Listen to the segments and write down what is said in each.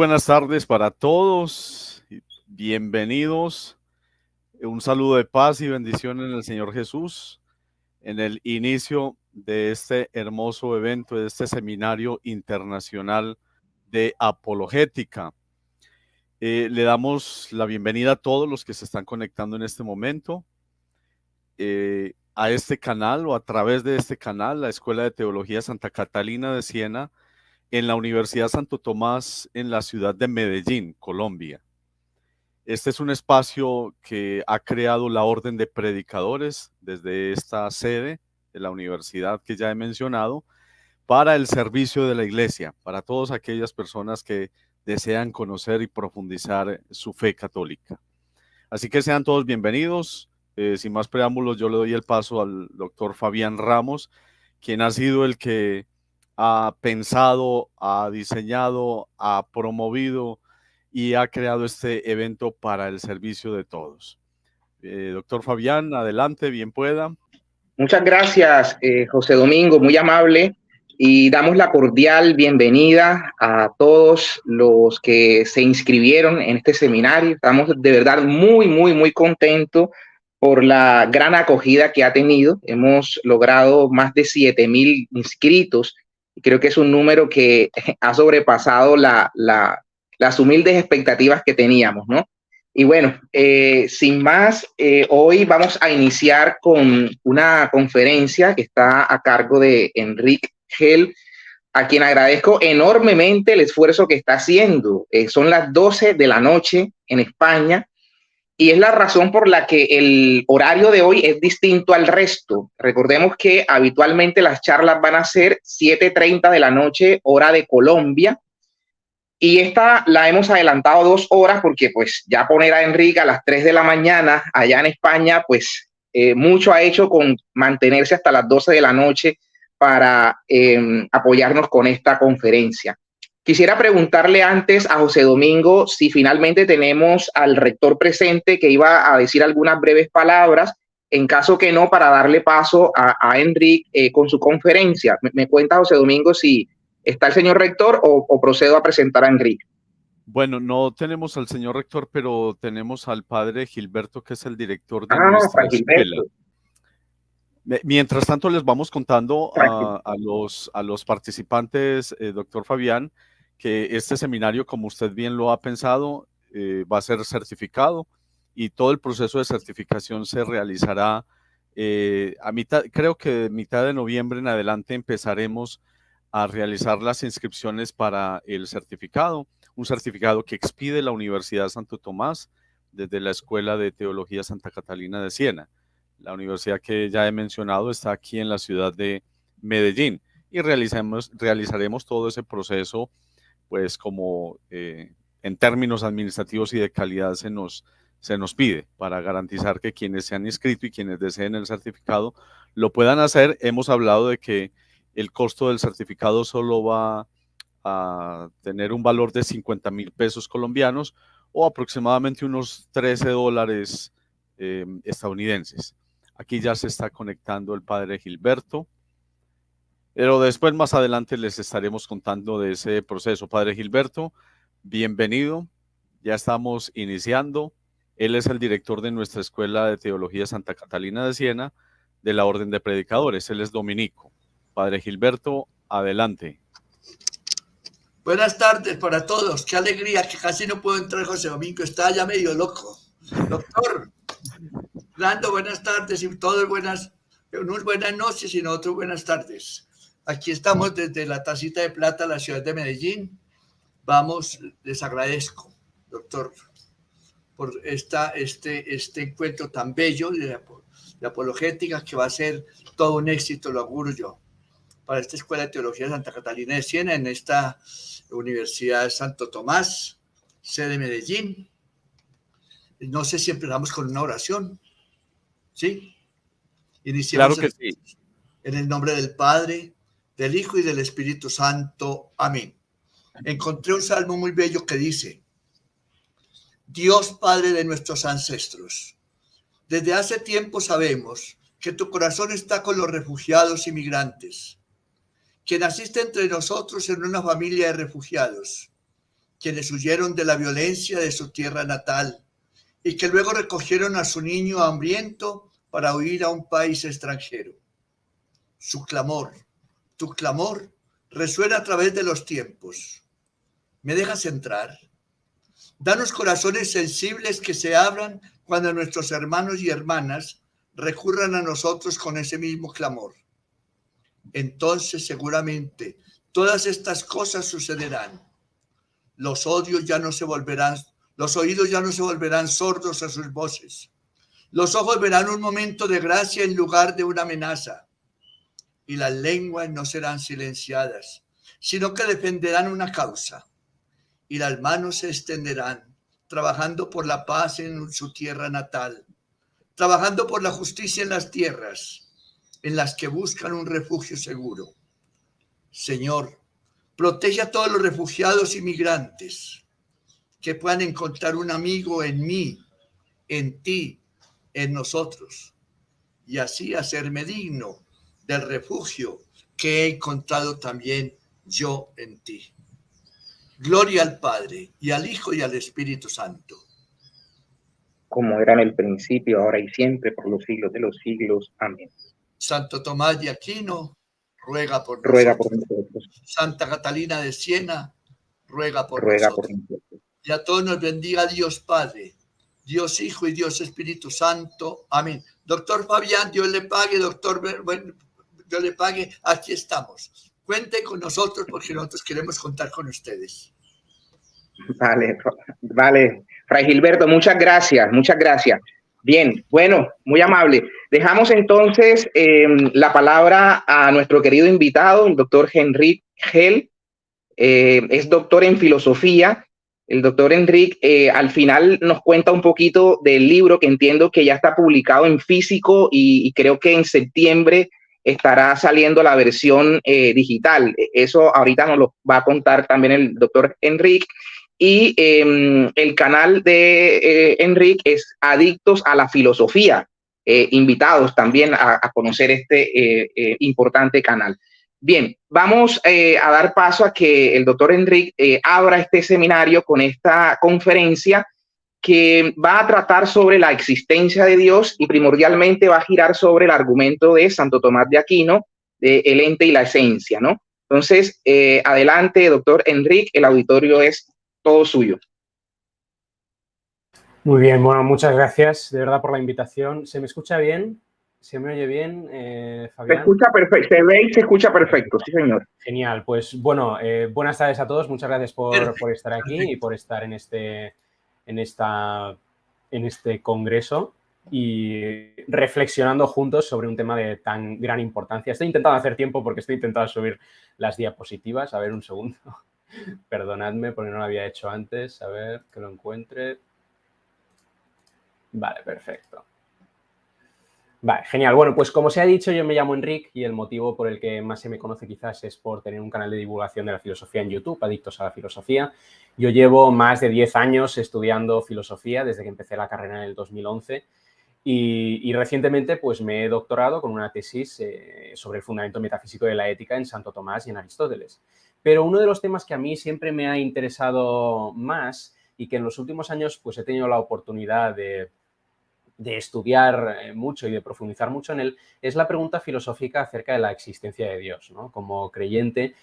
buenas tardes para todos. Bienvenidos. Un saludo de paz y bendición en el Señor Jesús en el inicio de este hermoso evento, de este seminario internacional de apologética. Le damos la bienvenida a todos los que se están conectando en este momento a este canal o a través de este canal, la Escuela de Teología Santa Catalina de Siena, en la Universidad Santo Tomás en la ciudad de Medellín, Colombia. Este es un espacio que ha creado la Orden de Predicadores desde esta sede de la universidad que ya he mencionado para el servicio de la iglesia, para todas aquellas personas que desean conocer y profundizar su fe católica. Así que sean todos bienvenidos. Sin más preámbulos, yo le doy el paso al doctor Fabián Ramos, quien ha sido el que ha pensado, ha diseñado, ha promovido y ha creado este evento para el servicio de todos. Doctor Fabián, adelante, bien pueda. Muchas gracias, José Domingo, muy amable, y damos la cordial bienvenida a todos los que se inscribieron en este seminario. Estamos de verdad muy contentos por la gran acogida que ha tenido. Hemos logrado más de 7,000 inscritos y creo que es un número que ha sobrepasado las humildes expectativas que teníamos, ¿no? Y bueno, sin más, hoy vamos a iniciar con una conferencia que está a cargo de Enrique Gel, a quien agradezco enormemente el esfuerzo que está haciendo. Son las 12 de la noche en España y es la razón por la que el horario de hoy es distinto al resto. Recordemos que habitualmente las charlas van a ser 7:30 de la noche, hora de Colombia. Y esta la hemos adelantado 2 horas porque pues ya poner a Enrique a las 3 de la mañana allá en España, pues mucho ha hecho con mantenerse hasta las 12 de la noche para apoyarnos con esta conferencia. Quisiera preguntarle antes a José Domingo si finalmente tenemos al rector presente que iba a decir algunas breves palabras, en caso que no, para darle paso a Enrique con su conferencia. Me cuenta José Domingo si ¿está el señor rector o procedo a presentar a Enrique? Bueno, no tenemos al señor rector, pero tenemos al padre Gilberto, que es el director de nuestra escuela. Mientras tanto, les vamos contando a los participantes, doctor Fabián, que este seminario, como usted bien lo ha pensado, va a ser certificado y todo el proceso de certificación se realizará creo que de mitad de noviembre en adelante empezaremos a realizar las inscripciones para el certificado, un certificado que expide la Universidad Santo Tomás desde la Escuela de Teología Santa Catalina de Siena. La universidad que ya he mencionado está aquí en la ciudad de Medellín y realizaremos todo ese proceso, pues como en términos administrativos y de calidad se nos pide para garantizar que quienes se han inscrito y quienes deseen el certificado lo puedan hacer. Hemos hablado de que el costo del certificado solo va a tener un valor de 50,000 pesos colombianos o aproximadamente unos $13 estadounidenses. Aquí ya se está conectando el padre Gilberto, pero después más adelante les estaremos contando de ese proceso. Padre Gilberto, bienvenido, ya estamos iniciando. Él es el director de nuestra Escuela de Teología Santa Catalina de Siena, de la Orden de Predicadores. Él es dominico. Padre Gilberto, adelante. Buenas tardes para todos. Qué alegría que casi no puedo entrar, José Domingo. Está ya medio loco. Doctor Nando, buenas tardes y todos no buenas noches, sino otras buenas tardes. Aquí estamos desde la Tacita de Plata, la ciudad de Medellín. Vamos, les agradezco, doctor, por este encuentro tan bello de apologética que va a ser todo un éxito, lo auguro yo, para esta Escuela de Teología de Santa Catalina de Siena, en esta Universidad Santo Tomás, sede Medellín. No sé si empezamos con una oración. ¿Sí? Iniciemos claro que sí. En el nombre del Padre, del Hijo y del Espíritu Santo. Amén. Encontré un salmo muy bello que dice: Dios Padre de nuestros ancestros, desde hace tiempo sabemos que tu corazón está con los refugiados y migrantes, que naciste entre nosotros en una familia de refugiados, quienes huyeron de la violencia de su tierra natal y que luego recogieron a su niño hambriento para huir a un país extranjero. Su clamor, tu clamor, resuena a través de los tiempos. ¿Me dejas entrar? Danos corazones sensibles que se abran cuando nuestros hermanos y hermanas recurran a nosotros con ese mismo clamor. Entonces seguramente todas estas cosas sucederán. Los oídos ya no se volverán sordos a sus voces. Los ojos verán un momento de gracia en lugar de una amenaza. Y las lenguas no serán silenciadas, sino que defenderán una causa. Y las manos se extenderán, trabajando por la paz en su tierra natal, trabajando por la justicia en las tierras en las que buscan un refugio seguro. Señor, protege a todos los refugiados y migrantes que puedan encontrar un amigo en mí, en ti, en nosotros, y así hacerme digno del refugio que he encontrado también yo en ti. Gloria al Padre, y al Hijo, y al Espíritu Santo. Como era en el principio, ahora y siempre, por los siglos de los siglos. Amén. Santo Tomás de Aquino, ruega por nosotros. Santa Catalina de Siena, ruega por nosotros. Y a todos nos bendiga Dios Padre, Dios Hijo y Dios Espíritu Santo. Amén. Doctor Fabián, Dios le pague, doctor, bueno, Dios le pague. Aquí estamos. Cuente con nosotros porque nosotros queremos contar con ustedes. Vale. Fray Gilberto, muchas gracias. Bien, bueno, muy amable. Dejamos entonces la palabra a nuestro querido invitado, el doctor Enric Gel. Es doctor en filosofía. El doctor Enric al final nos cuenta un poquito del libro que entiendo que ya está publicado en físico y creo que en septiembre estará saliendo la versión digital. Eso ahorita nos lo va a contar también el doctor Enric. Y el canal de Enric es Adictos a la Filosofía, invitados también a conocer este importante canal. Bien, vamos a dar paso a que el doctor Enric abra este seminario con esta conferencia que va a tratar sobre la existencia de Dios y primordialmente va a girar sobre el argumento de Santo Tomás de Aquino, de el ente y la esencia, ¿no? Entonces, adelante, doctor Enric, el auditorio es todo suyo. Muy bien, bueno, muchas gracias de verdad por la invitación. ¿Se me escucha bien? ¿Se me oye bien, Fabián? Se escucha perfecto, se ve y se escuca perfecto, sí señor. Genial, pues bueno, buenas tardes a todos, muchas gracias por estar aquí y por estar en este congreso y reflexionando juntos sobre un tema de tan gran importancia. Estoy intentando hacer tiempo porque estoy intentando subir las diapositivas. A ver, un segundo. Perdonadme porque no lo había hecho antes. A ver, que lo encuentre. Vale, perfecto. Vale, genial. Bueno, pues como se ha dicho, yo me llamo Enric y el motivo por el que más se me conoce quizás es por tener un canal de divulgación de la filosofía en YouTube, Adictos a la Filosofía. Yo llevo más de 10 años estudiando filosofía desde que empecé la carrera en el 2011 y recientemente pues me he doctorado con una tesis sobre el fundamento metafísico de la ética en Santo Tomás y en Aristóteles. Pero uno de los temas que a mí siempre me ha interesado más y que en los últimos años pues he tenido la oportunidad de estudiar mucho y de profundizar mucho en él, es la pregunta filosófica acerca de la existencia de Dios, ¿no? Como creyente,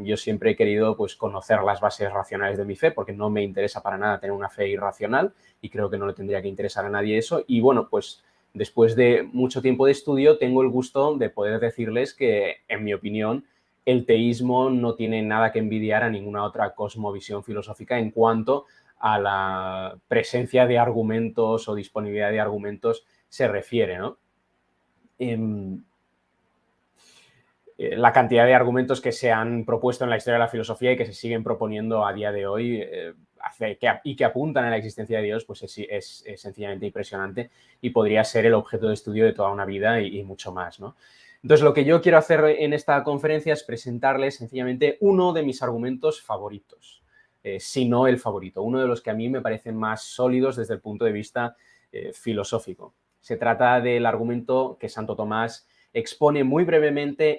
yo siempre he querido pues, conocer las bases racionales de mi fe, porque no me interesa para nada tener una fe irracional y creo que no le tendría que interesar a nadie eso. Y bueno, pues después de mucho tiempo de estudio, tengo el gusto de poder decirles que, en mi opinión, el teísmo no tiene nada que envidiar a ninguna otra cosmovisión filosófica en cuanto a la presencia de argumentos o disponibilidad de argumentos se refiere, ¿no? La cantidad de argumentos que se han propuesto en la historia de la filosofía y que se siguen proponiendo a día de hoy y que apuntan a la existencia de Dios, pues es sencillamente impresionante y podría ser el objeto de estudio de toda una vida y mucho más, ¿no? Entonces, lo que yo quiero hacer en esta conferencia es presentarles sencillamente uno de mis argumentos favoritos. Si no el favorito, uno de los que a mí me parecen más sólidos desde el punto de vista filosófico. Se trata del argumento que Santo Tomás expone muy brevemente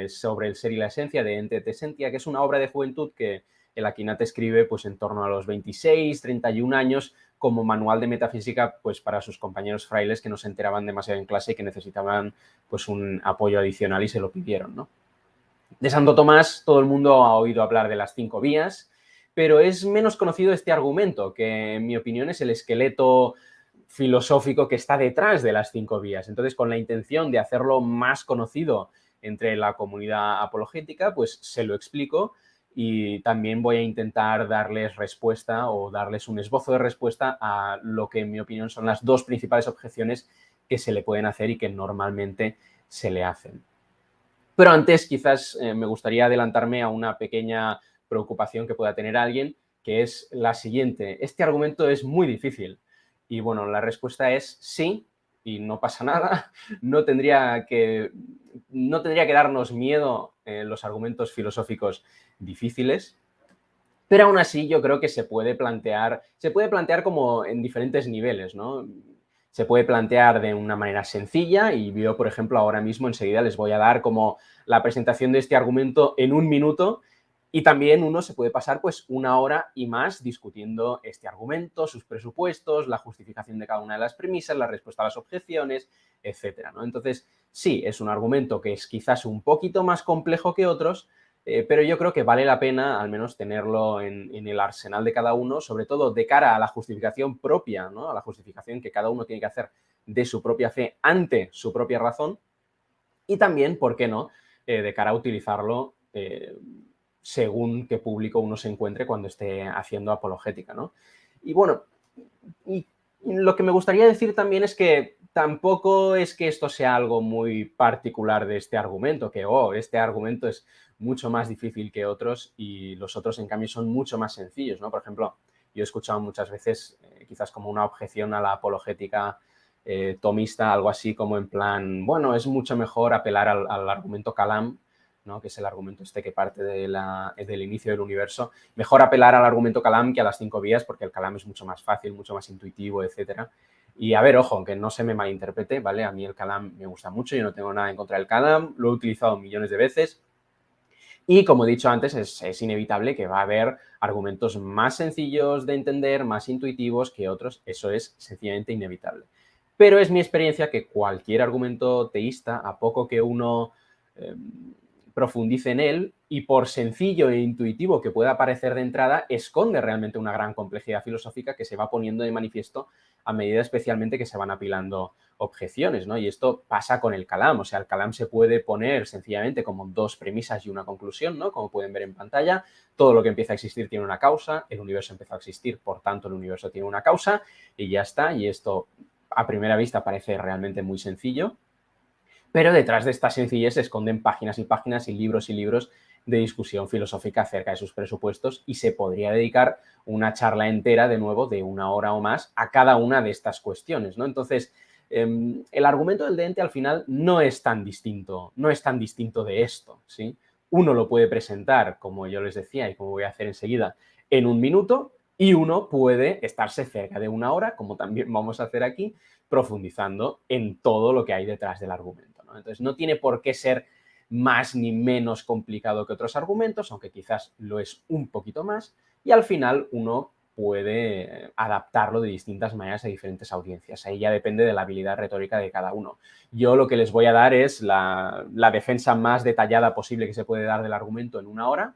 sobre el ser y la esencia de Ente et Essentia, que es una obra de juventud que el Aquinnate escribe pues en torno a los 26, 31 años como manual de metafísica pues para sus compañeros frailes que no se enteraban demasiado en clase y que necesitaban pues un apoyo adicional y se lo pidieron, ¿no? De Santo Tomás todo el mundo ha oído hablar de las 5 vías, pero es menos conocido este argumento, que en mi opinión es el esqueleto filosófico que está detrás de las 5 vías. Entonces, con la intención de hacerlo más conocido entre la comunidad apologética, pues se lo explico y también voy a intentar darles respuesta o darles un esbozo de respuesta a lo que en mi opinión son las 2 principales objeciones que se le pueden hacer y que normalmente se le hacen. Pero antes quizás me gustaría adelantarme a una pequeña preocupación que pueda tener alguien, que es la siguiente. Este argumento es muy difícil y bueno, la respuesta es sí y no pasa nada. No tendría que darnos miedo los argumentos filosóficos difíciles, pero aún así yo creo que se puede plantear como en diferentes niveles, ¿no? Se puede plantear de una manera sencilla y yo, por ejemplo, ahora mismo enseguida les voy a dar como la presentación de este argumento en 1 minuto y también uno se puede pasar pues 1 hora y más discutiendo este argumento, sus presupuestos, la justificación de cada una de las premisas, la respuesta a las objeciones, etcétera, ¿no? Entonces, sí, es un argumento que es quizás un poquito más complejo que otros, pero yo creo que vale la pena al menos tenerlo en el arsenal de cada uno, sobre todo de cara a la justificación propia, ¿no? A la justificación que cada uno tiene que hacer de su propia fe ante su propia razón y también, ¿por qué no?, de cara a utilizarlo según qué público uno se encuentre cuando esté haciendo apologética, ¿no? Y bueno, y lo que me gustaría decir también es que tampoco es que esto sea algo muy particular de este argumento, que este argumento es mucho más difícil que otros y los otros, en cambio, son mucho más sencillos, ¿no? Por ejemplo, yo he escuchado muchas veces, quizás como una objeción a la apologética tomista, algo así como en plan, bueno, es mucho mejor apelar al argumento Kalam, ¿no? Que es el argumento este que parte del inicio del universo. Mejor apelar al argumento Kalam que a las 5 vías porque el Kalam es mucho más fácil, mucho más intuitivo, etcétera. Y a ver, ojo, que no se me malinterprete, ¿vale? A mí el Kalam me gusta mucho, yo no tengo nada en contra del Kalam, lo he utilizado millones de veces. Y como he dicho antes, es inevitable que va a haber argumentos más sencillos de entender, más intuitivos que otros. Eso es sencillamente inevitable. Pero es mi experiencia que cualquier argumento teísta, a poco que uno profundice en él, y por sencillo e intuitivo que pueda parecer de entrada, esconde realmente una gran complejidad filosófica que se va poniendo de manifiesto a medida especialmente que se van apilando objeciones, ¿no? Y esto pasa con el Kalam, o sea, el Kalam se puede poner sencillamente como 2 premisas y una conclusión, ¿no? Como pueden ver en pantalla, todo lo que empieza a existir tiene una causa, el universo empezó a existir, por tanto el universo tiene una causa y ya está, y esto a primera vista parece realmente muy sencillo, pero detrás de esta sencillez se esconden páginas y páginas y libros de discusión filosófica acerca de sus presupuestos y se podría dedicar una charla entera, de nuevo, de 1 hora o más a cada una de estas cuestiones, ¿no? Entonces, el argumento del de Ente al final no es tan distinto de esto, ¿sí? Uno lo puede presentar, como yo les decía y como voy a hacer enseguida, en 1 minuto y uno puede estarse cerca de 1 hora, como también vamos a hacer aquí, profundizando en todo lo que hay detrás del argumento, ¿no? Entonces, no tiene por qué ser más ni menos complicado que otros argumentos, aunque quizás lo es un poquito más, y al final uno puede adaptarlo de distintas maneras a diferentes audiencias. Ahí ya depende de la habilidad retórica de cada uno. Yo lo que les voy a dar es la defensa más detallada posible que se puede dar del argumento en 1 hora,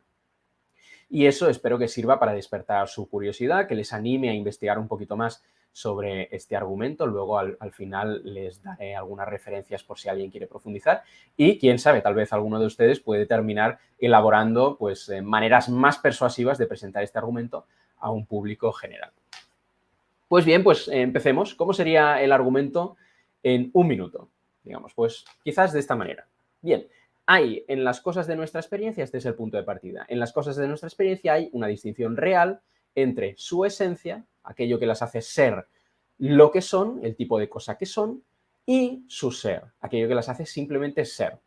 y eso espero que sirva para despertar su curiosidad, que les anime a investigar un poquito más sobre este argumento. Luego, al final, les daré algunas referencias por si alguien quiere profundizar. Y, quién sabe, tal vez alguno de ustedes puede terminar elaborando pues, maneras más persuasivas de presentar este argumento a un público general. Pues bien, pues empecemos. ¿Cómo sería el argumento en 1 minuto? Digamos, pues quizás de esta manera. Bien. Hay en las cosas de nuestra experiencia, este es el punto de partida, en las cosas de nuestra experiencia hay una distinción real entre su esencia, aquello que las hace ser lo que son, el tipo de cosa que son, y su ser, aquello que las hace simplemente ser.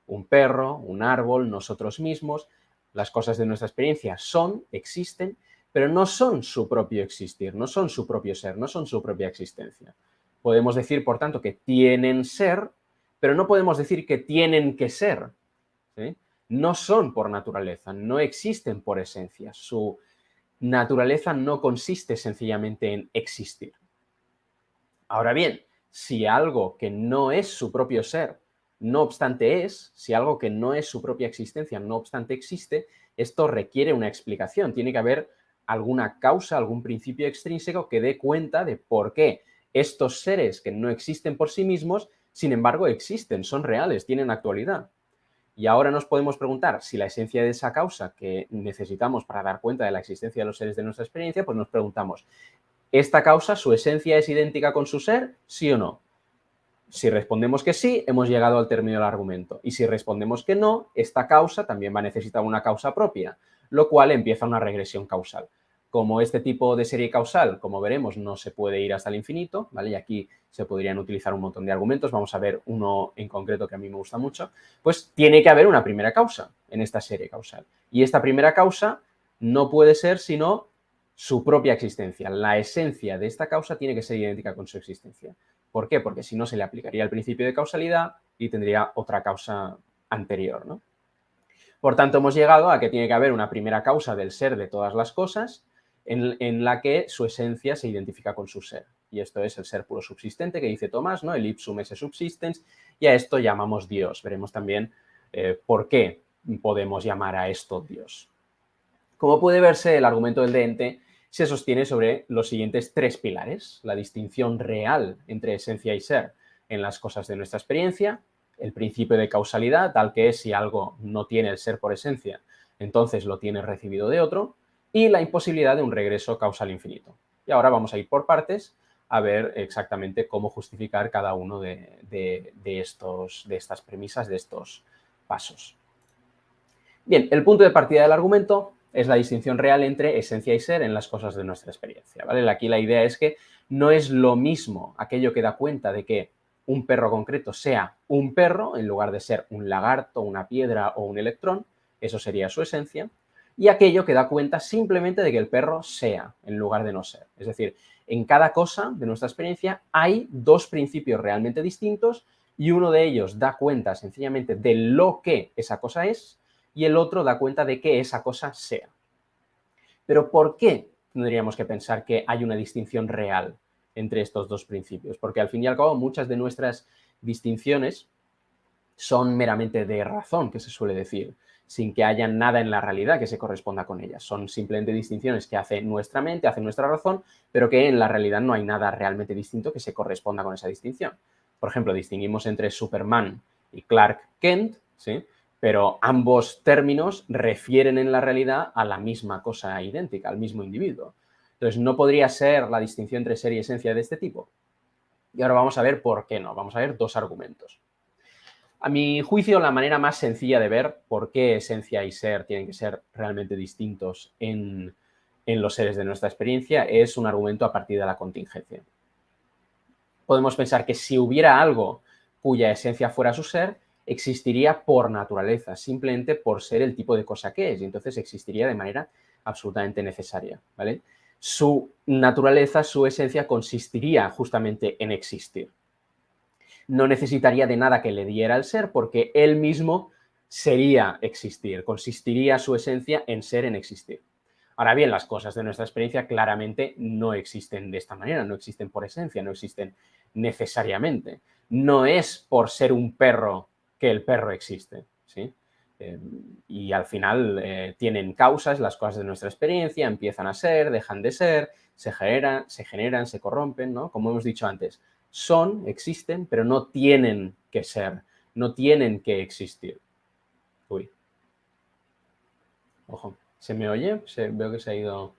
Un perro, un árbol, nosotros mismos, las cosas de nuestra experiencia son, existen, pero no son su propio existir, no son su propio ser, no son su propia existencia. Podemos decir, por tanto, que tienen ser, pero no podemos decir que tienen que ser, ¿sí? no son por naturaleza, no existen por esencia. Su naturaleza no consiste sencillamente en existir. Ahora bien, si algo que no es su propio ser, no obstante es, si algo que no es su propia existencia, no obstante existe, esto requiere una explicación. Tiene que haber alguna causa, algún principio extrínseco que dé cuenta de por qué estos seres que no existen por sí mismos, sin embargo, existen, son reales, tienen actualidad. Y ahora nos podemos preguntar si la esencia de esa causa que necesitamos para dar cuenta de la existencia de los seres de nuestra experiencia, pues nos preguntamos, ¿esta causa, su esencia es idéntica con su ser? ¿Sí o no? Si respondemos que sí, hemos llegado al término del argumento. Y si respondemos que no, esta causa también va a necesitar una causa propia, lo cual empieza una regresión causal. Como este tipo de serie causal, como veremos, no se puede ir hasta el infinito, ¿vale? Y aquí se podrían utilizar un montón de argumentos, vamos a ver uno en concreto que a mí me gusta mucho, pues tiene que haber una primera causa en esta serie causal. Y esta primera causa no puede ser sino su propia existencia. La esencia de esta causa tiene que ser idéntica con su existencia. ¿Por qué? Porque si no se le aplicaría el principio de causalidad y tendría otra causa anterior, ¿no? Por tanto, hemos llegado a que tiene que haber una primera causa del ser de todas las cosas en la que su esencia se identifica con su ser. Y esto es el ser puro subsistente que dice Tomás, ¿no? El ipsum esse subsistens, y a esto llamamos Dios. Veremos también por qué podemos llamar a esto Dios. Como puede verse, el argumento del de se sostiene sobre los siguientes tres pilares: la distinción real entre esencia y ser en las cosas de nuestra experiencia, el principio de causalidad, tal que es si algo no tiene el ser por esencia, entonces lo tiene recibido de otro, y la imposibilidad de un regreso causal infinito. Y ahora vamos a ir por partes a ver exactamente cómo justificar cada uno de estas premisas, de estos pasos. Bien, el punto de partida del argumento es la distinción real entre esencia y ser en las cosas de nuestra experiencia, ¿vale? Aquí la idea es que no es lo mismo aquello que da cuenta de que un perro concreto sea un perro en lugar de ser un lagarto, una piedra o un electrón, eso sería su esencia, y aquello que da cuenta simplemente de que el perro sea en lugar de no ser. Es decir, en cada cosa de nuestra experiencia hay dos principios realmente distintos y uno de ellos da cuenta sencillamente de lo que esa cosa es y el otro da cuenta de que esa cosa sea. Pero ¿por qué tendríamos que pensar que hay una distinción real entre estos dos principios? Porque al fin y al cabo muchas de nuestras distinciones son meramente de razón, que se suele decir, sin que haya nada en la realidad que se corresponda con ellas. Son simplemente distinciones que hace nuestra mente, hace nuestra razón, pero que en la realidad no hay nada realmente distinto que se corresponda con esa distinción. Por ejemplo, distinguimos entre Superman y Clark Kent, ¿sí? Pero ambos términos refieren en la realidad a la misma cosa idéntica, al mismo individuo. Entonces, no podría ser la distinción entre ser y esencia de este tipo. Y ahora vamos a ver por qué no. Vamos a ver dos argumentos. A mi juicio, la manera más sencilla de ver por qué esencia y ser tienen que ser realmente distintos en los seres de nuestra experiencia es un argumento a partir de la contingencia. Podemos pensar que si hubiera algo cuya esencia fuera su ser, existiría por naturaleza, simplemente por ser el tipo de cosa que es, y entonces existiría de manera absolutamente necesaria, ¿vale? Su naturaleza, su esencia consistiría justamente en existir. No necesitaría de nada que le diera el ser porque él mismo sería existir, consistiría su esencia en ser, en existir. Ahora bien, las cosas de nuestra experiencia claramente no existen de esta manera, no existen por esencia, no existen necesariamente. No es por ser un perro que el perro existe, ¿sí? Y al final tienen causas, las cosas de nuestra experiencia, empiezan a ser, dejan de ser, se generan, se corrompen, ¿no? Como hemos dicho antes, son, existen, pero no tienen que ser, no tienen que existir. Uy. Ojo, ¿se me oye? Veo que se ha ido...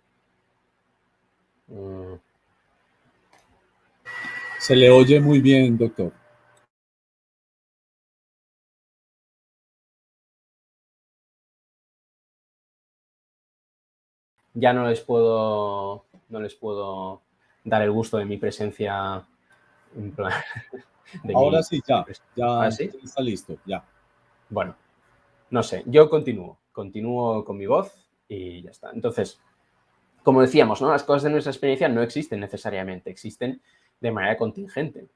Se le oye muy bien, doctor. Ya no les puedo dar el gusto de mi presencia en plan... Ahora sí, ya ¿Ah, sí? está listo, ya. Bueno, no sé, yo continúo con mi voz y ya está. Entonces, como decíamos, ¿no? Las cosas de nuestra experiencia no existen necesariamente, existen de manera contingente.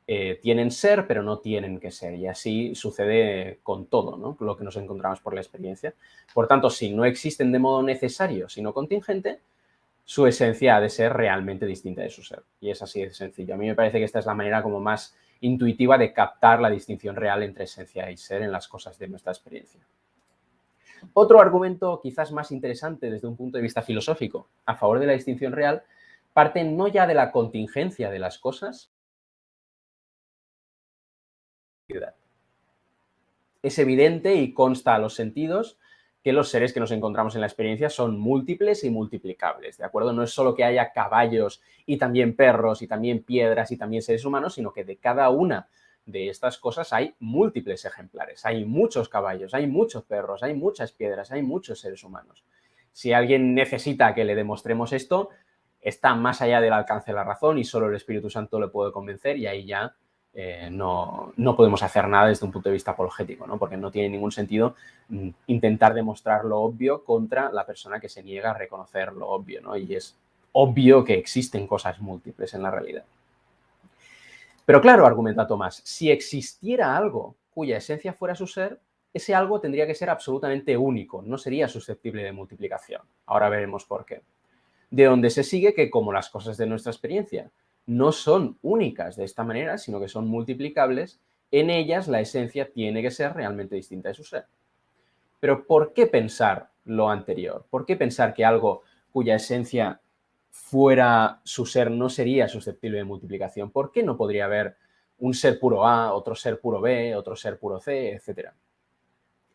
tienen ser, pero no tienen que ser. Y así sucede con todo, ¿no? Lo que nos encontramos por la experiencia. Por tanto, si no existen de modo necesario, sino contingente, su esencia ha de ser realmente distinta de su ser. Y es así de sencillo. A mí me parece que esta es la manera como más intuitiva de captar la distinción real entre esencia y ser en las cosas de nuestra experiencia. Otro argumento quizás más interesante desde un punto de vista filosófico a favor de la distinción real parte no ya de la contingencia de las cosas. Es evidente y consta a los sentidos que los seres que nos encontramos en la experiencia son múltiples y multiplicables, ¿de acuerdo? No es solo que haya caballos y también perros y también piedras y también seres humanos, sino que de cada una de estas cosas hay múltiples ejemplares. Hay muchos caballos, hay muchos perros, hay muchas piedras, hay muchos seres humanos. Si alguien necesita que le demostremos esto, está más allá del alcance de la razón y solo el Espíritu Santo le puede convencer y ahí ya no podemos hacer nada desde un punto de vista apologético, ¿no? Porque no tiene ningún sentido intentar demostrar lo obvio contra la persona que se niega a reconocer lo obvio, ¿no? Y es obvio que existen cosas múltiples en la realidad. Pero claro, argumenta Tomás, si existiera algo cuya esencia fuera su ser, ese algo tendría que ser absolutamente único, no sería susceptible de multiplicación. Ahora veremos por qué. De donde se sigue que, como las cosas de nuestra experiencia no son únicas de esta manera, sino que son multiplicables, en ellas la esencia tiene que ser realmente distinta de su ser. Pero ¿por qué pensar lo anterior? ¿Por qué pensar que algo cuya esencia fuera su ser no sería susceptible de multiplicación? ¿Por qué no podría haber un ser puro A, otro ser puro B, otro ser puro C, etcétera?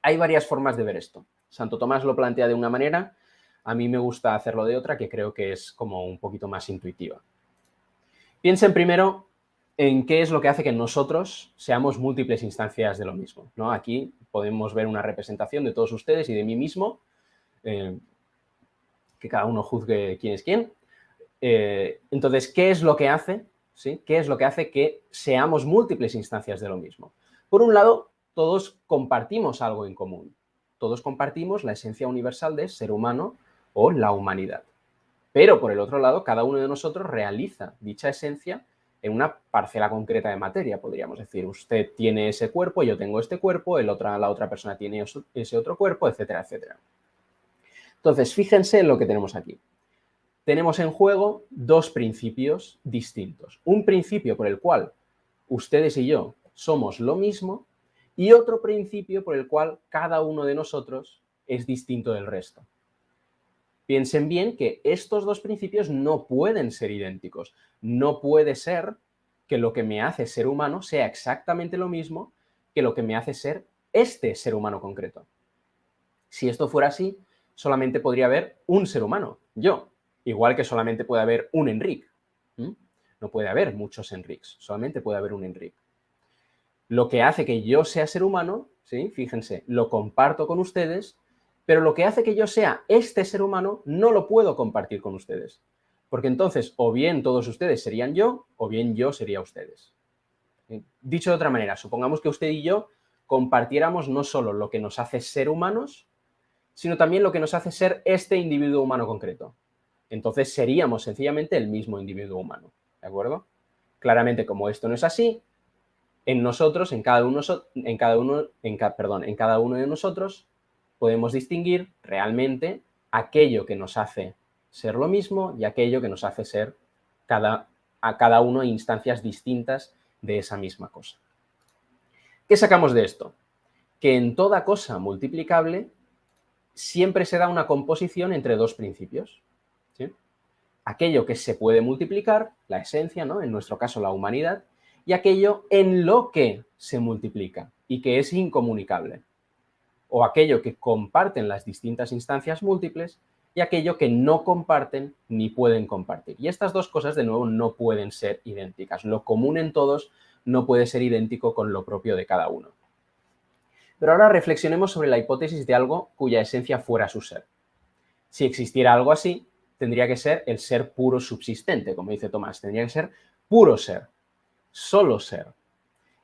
Hay varias formas de ver esto. Santo Tomás lo plantea de una manera, a mí me gusta hacerlo de otra, que creo que es como un poquito más intuitiva. Piensen primero en qué es lo que hace que nosotros seamos múltiples instancias de lo mismo, ¿no? Aquí podemos ver una representación de todos ustedes y de mí mismo, que cada uno juzgue quién es quién. Entonces, ¿qué es lo que hace? ¿Sí? ¿Qué es lo que hace que seamos múltiples instancias de lo mismo? Por un lado, todos compartimos algo en común. Todos compartimos la esencia universal de ser humano o la humanidad. Pero, por el otro lado, cada uno de nosotros realiza dicha esencia en una parcela concreta de materia, podríamos decir. Usted tiene ese cuerpo, yo tengo este cuerpo, la otra persona tiene ese otro cuerpo, etcétera, etcétera. Entonces, fíjense en lo que tenemos aquí. Tenemos en juego dos principios distintos. Un principio por el cual ustedes y yo somos lo mismo y otro principio por el cual cada uno de nosotros es distinto del resto. Piensen bien que estos dos principios no pueden ser idénticos. No puede ser que lo que me hace ser humano sea exactamente lo mismo que lo que me hace ser este ser humano concreto. Si esto fuera así, solamente podría haber un ser humano, yo, igual que solamente puede haber un Enric. No puede haber muchos Enrics, solamente puede haber un Enric. Lo que hace que yo sea ser humano, ¿sí? Fíjense, lo comparto con ustedes, pero lo que hace que yo sea este ser humano no lo puedo compartir con ustedes. Porque entonces o bien todos ustedes serían yo o bien yo sería ustedes. Dicho de otra manera, supongamos que usted y yo compartiéramos no solo lo que nos hace ser humanos, sino también lo que nos hace ser este individuo humano concreto. Entonces seríamos sencillamente el mismo individuo humano, ¿de acuerdo? Claramente, como esto no es así, en nosotros, en cada uno de nosotros, podemos distinguir realmente aquello que nos hace ser lo mismo y aquello que nos hace ser a cada uno instancias distintas de esa misma cosa. ¿Qué sacamos de esto? Que en toda cosa multiplicable siempre se da una composición entre dos principios, ¿sí? Aquello que se puede multiplicar, la esencia, ¿no? En nuestro caso la humanidad, y aquello en lo que se multiplica y que es incomunicable, o aquello que comparten las distintas instancias múltiples y aquello que no comparten ni pueden compartir. Y estas dos cosas, de nuevo, no pueden ser idénticas. Lo común en todos no puede ser idéntico con lo propio de cada uno. Pero ahora reflexionemos sobre la hipótesis de algo cuya esencia fuera su ser. Si existiera algo así, tendría que ser el ser puro subsistente, como dice Tomás. Tendría que ser puro ser, solo ser.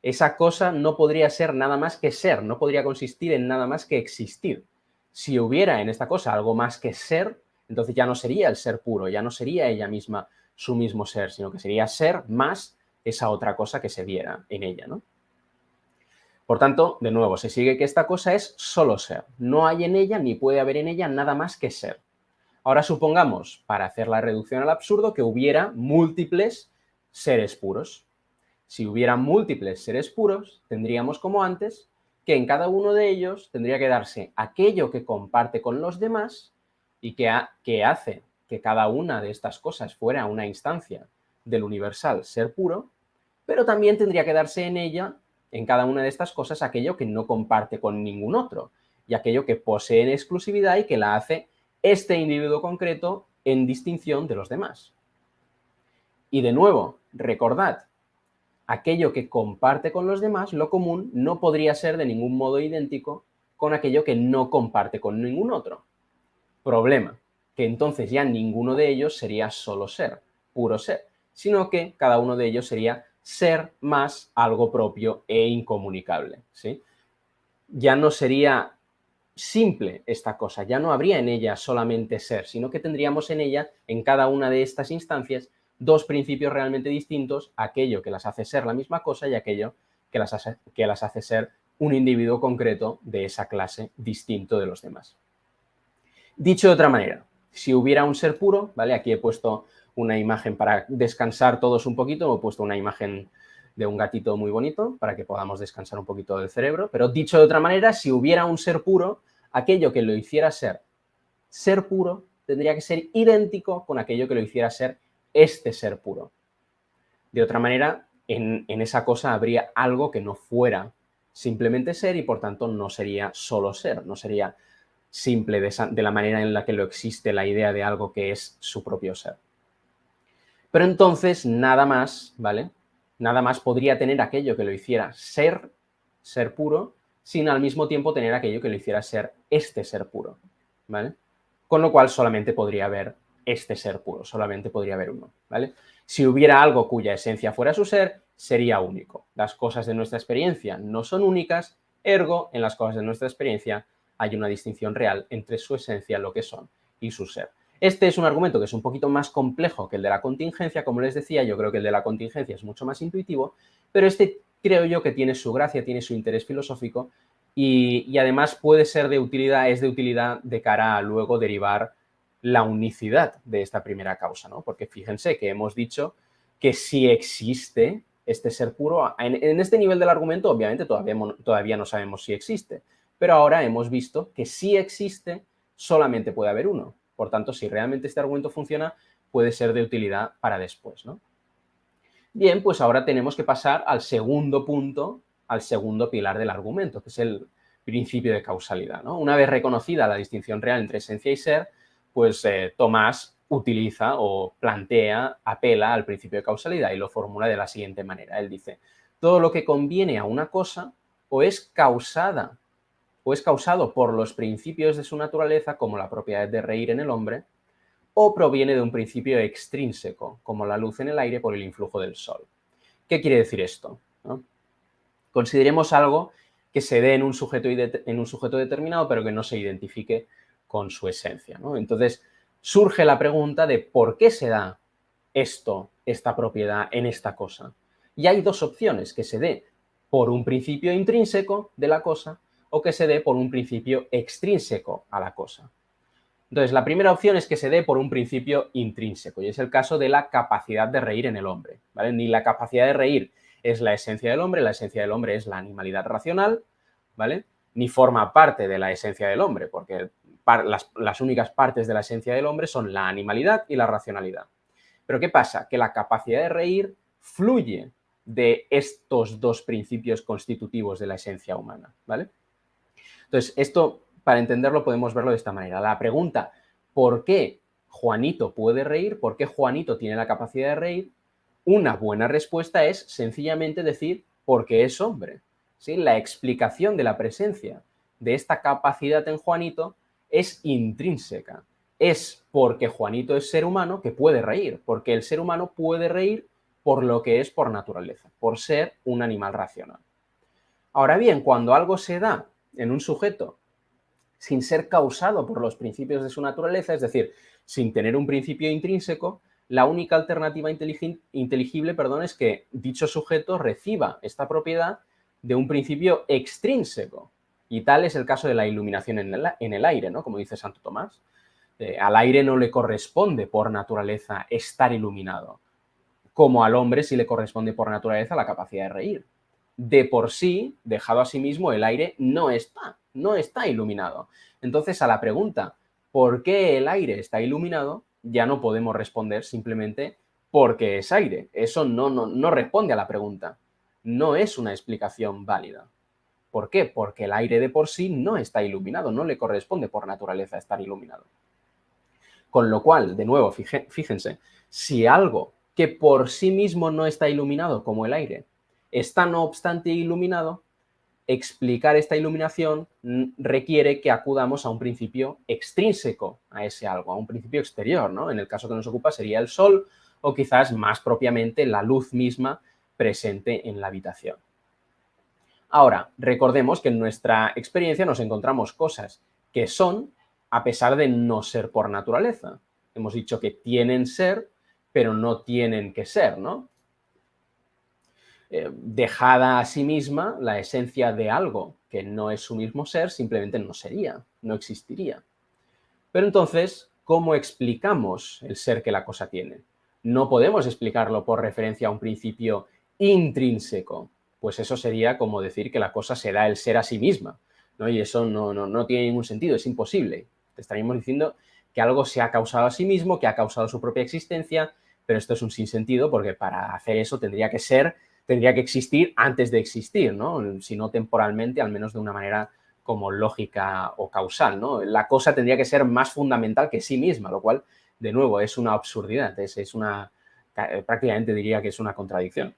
Esa cosa no podría ser nada más que ser, no podría consistir en nada más que existir. Si hubiera en esta cosa algo más que ser, entonces ya no sería el ser puro, ya no sería ella misma su mismo ser, sino que sería ser más esa otra cosa que se viera en ella, ¿no? Por tanto, de nuevo, se sigue que esta cosa es solo ser. No hay en ella ni puede haber en ella nada más que ser. Ahora supongamos, para hacer la reducción al absurdo, que hubiera múltiples seres puros. Si hubiera múltiples seres puros, tendríamos como antes que en cada uno de ellos tendría que darse aquello que comparte con los demás y que hace que cada una de estas cosas fuera una instancia del universal ser puro, pero también tendría que darse en ella, en cada una de estas cosas, aquello que no comparte con ningún otro y aquello que posee en exclusividad y que la hace este individuo concreto en distinción de los demás. Y de nuevo, recordad, aquello que comparte con los demás, lo común, no podría ser de ningún modo idéntico con aquello que no comparte con ningún otro. Problema, que entonces ya ninguno de ellos sería solo ser, puro ser, sino que cada uno de ellos sería ser más algo propio e incomunicable, ¿sí? Ya no sería simple esta cosa, ya no habría en ella solamente ser, sino que tendríamos en ella, en cada una de estas instancias, dos principios realmente distintos, aquello que las hace ser la misma cosa y aquello que las hace ser un individuo concreto de esa clase distinto de los demás. Dicho de otra manera, si hubiera un ser puro, ¿vale? Aquí he puesto una imagen para descansar todos un poquito, he puesto una imagen de un gatito muy bonito para que podamos descansar un poquito del cerebro, pero dicho de otra manera, si hubiera un ser puro, aquello que lo hiciera ser puro tendría que ser idéntico con aquello que lo hiciera ser este ser puro. De otra manera, en esa cosa habría algo que no fuera simplemente ser y por tanto no sería solo ser, no sería simple de la manera en la que lo existe la idea de algo que es su propio ser. Pero entonces nada más, ¿vale? Nada más podría tener aquello que lo hiciera ser puro, sin al mismo tiempo tener aquello que lo hiciera ser este ser puro, ¿vale? Con lo cual solamente podría haber este ser puro, solamente podría haber uno, ¿vale? Si hubiera algo cuya esencia fuera su ser, sería único. Las cosas de nuestra experiencia no son únicas, ergo, en las cosas de nuestra experiencia hay una distinción real entre su esencia, lo que son, y su ser. Este es un argumento que es un poquito más complejo que el de la contingencia, como les decía, yo creo que el de la contingencia es mucho más intuitivo, pero este creo yo que tiene su gracia, tiene su interés filosófico y además puede ser de utilidad, es de utilidad de cara a luego derivar la unicidad de esta primera causa, ¿no? Porque fíjense que hemos dicho que si existe este ser puro, en este nivel del argumento obviamente todavía no sabemos si existe, pero ahora hemos visto que si existe solamente puede haber uno. Por tanto, si realmente este argumento funciona, puede ser de utilidad para después, ¿no? Bien, pues ahora tenemos que pasar al segundo punto, al segundo pilar del argumento, que es el principio de causalidad, ¿no? Una vez reconocida la distinción real entre esencia y ser, pues Tomás utiliza o plantea, apela al principio de causalidad y lo formula de la siguiente manera. Él dice, todo lo que conviene a una cosa o es causado por los principios de su naturaleza, como la propiedad de reír en el hombre, o proviene de un principio extrínseco, como la luz en el aire por el influjo del sol. ¿Qué quiere decir esto? ¿No? Consideremos algo que se dé en un sujeto determinado, pero que no se identifique con su esencia, ¿no? Entonces, surge la pregunta de por qué se da esta propiedad en esta cosa. Y hay dos opciones, que se dé por un principio intrínseco de la cosa o que se dé por un principio extrínseco a la cosa. Entonces, la primera opción es que se dé por un principio intrínseco y es el caso de la capacidad de reír en el hombre, ¿vale? Ni la capacidad de reír es la esencia del hombre es la animalidad racional, ¿vale? Ni forma parte de la esencia del hombre, porque las únicas partes de la esencia del hombre son la animalidad y la racionalidad. Pero ¿qué pasa? Que la capacidad de reír fluye de estos dos principios constitutivos de la esencia humana, ¿vale? Entonces, esto, para entenderlo, podemos verlo de esta manera. La pregunta, ¿por qué Juanito puede reír? ¿Por qué Juanito tiene la capacidad de reír? Una buena respuesta es sencillamente decir, porque es hombre, ¿sí? La explicación de la presencia de esta capacidad en Juanito es intrínseca. Es porque Juanito es ser humano que puede reír, porque el ser humano puede reír por lo que es por naturaleza, por ser un animal racional. Ahora bien, cuando algo se da en un sujeto sin ser causado por los principios de su naturaleza, es decir, sin tener un principio intrínseco, La única alternativa inteligible, es que dicho sujeto reciba esta propiedad de un principio extrínseco. Y tal es el caso de la iluminación en el aire, ¿no? Como dice Santo Tomás. Al aire no le corresponde por naturaleza estar iluminado, como al hombre sí le corresponde por naturaleza la capacidad de reír. De por sí, dejado a sí mismo, el aire no está iluminado. Entonces, a la pregunta, ¿por qué el aire está iluminado?, ya no podemos responder simplemente porque es aire. Eso no responde a la pregunta. No es una explicación válida. ¿Por qué? Porque el aire de por sí no está iluminado, no le corresponde por naturaleza estar iluminado. Con lo cual, de nuevo, fíjense, si algo que por sí mismo no está iluminado, como el aire, está no obstante iluminado, explicar esta iluminación requiere que acudamos a un principio extrínseco a ese algo, a un principio exterior, ¿no? En el caso que nos ocupa sería el sol o quizás más propiamente la luz misma presente en la habitación. Ahora, recordemos que en nuestra experiencia nos encontramos cosas que son a pesar de no ser por naturaleza. Hemos dicho que tienen ser, pero no tienen que ser, ¿no? Dejada a sí misma la esencia de algo que no es su mismo ser, simplemente no sería, no existiría. Pero entonces, ¿cómo explicamos el ser que la cosa tiene? No podemos explicarlo por referencia a un principio intrínseco, pues eso sería como decir que la cosa se da el ser a sí misma, ¿no? Y eso no tiene ningún sentido, es imposible. Te estaríamos diciendo que algo se ha causado a sí mismo, que ha causado su propia existencia, pero esto es un sinsentido porque para hacer eso tendría que existir antes de existir, ¿no? Si no temporalmente, al menos de una manera como lógica o causal, ¿no? La cosa tendría que ser más fundamental que sí misma, lo cual, de nuevo, es una absurdidad, prácticamente diría que es una contradicción.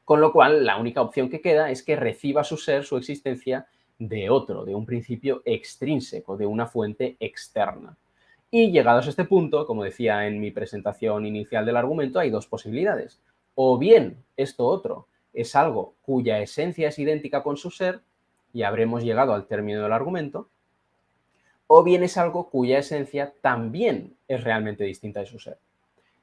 Con lo cual, la única opción que queda es que reciba su ser, su existencia, de otro, de un principio extrínseco, de una fuente externa. Y llegados a este punto, como decía en mi presentación inicial del argumento, hay dos posibilidades. O bien esto otro es algo cuya esencia es idéntica con su ser, y habremos llegado al término del argumento, o bien es algo cuya esencia también es realmente distinta de su ser.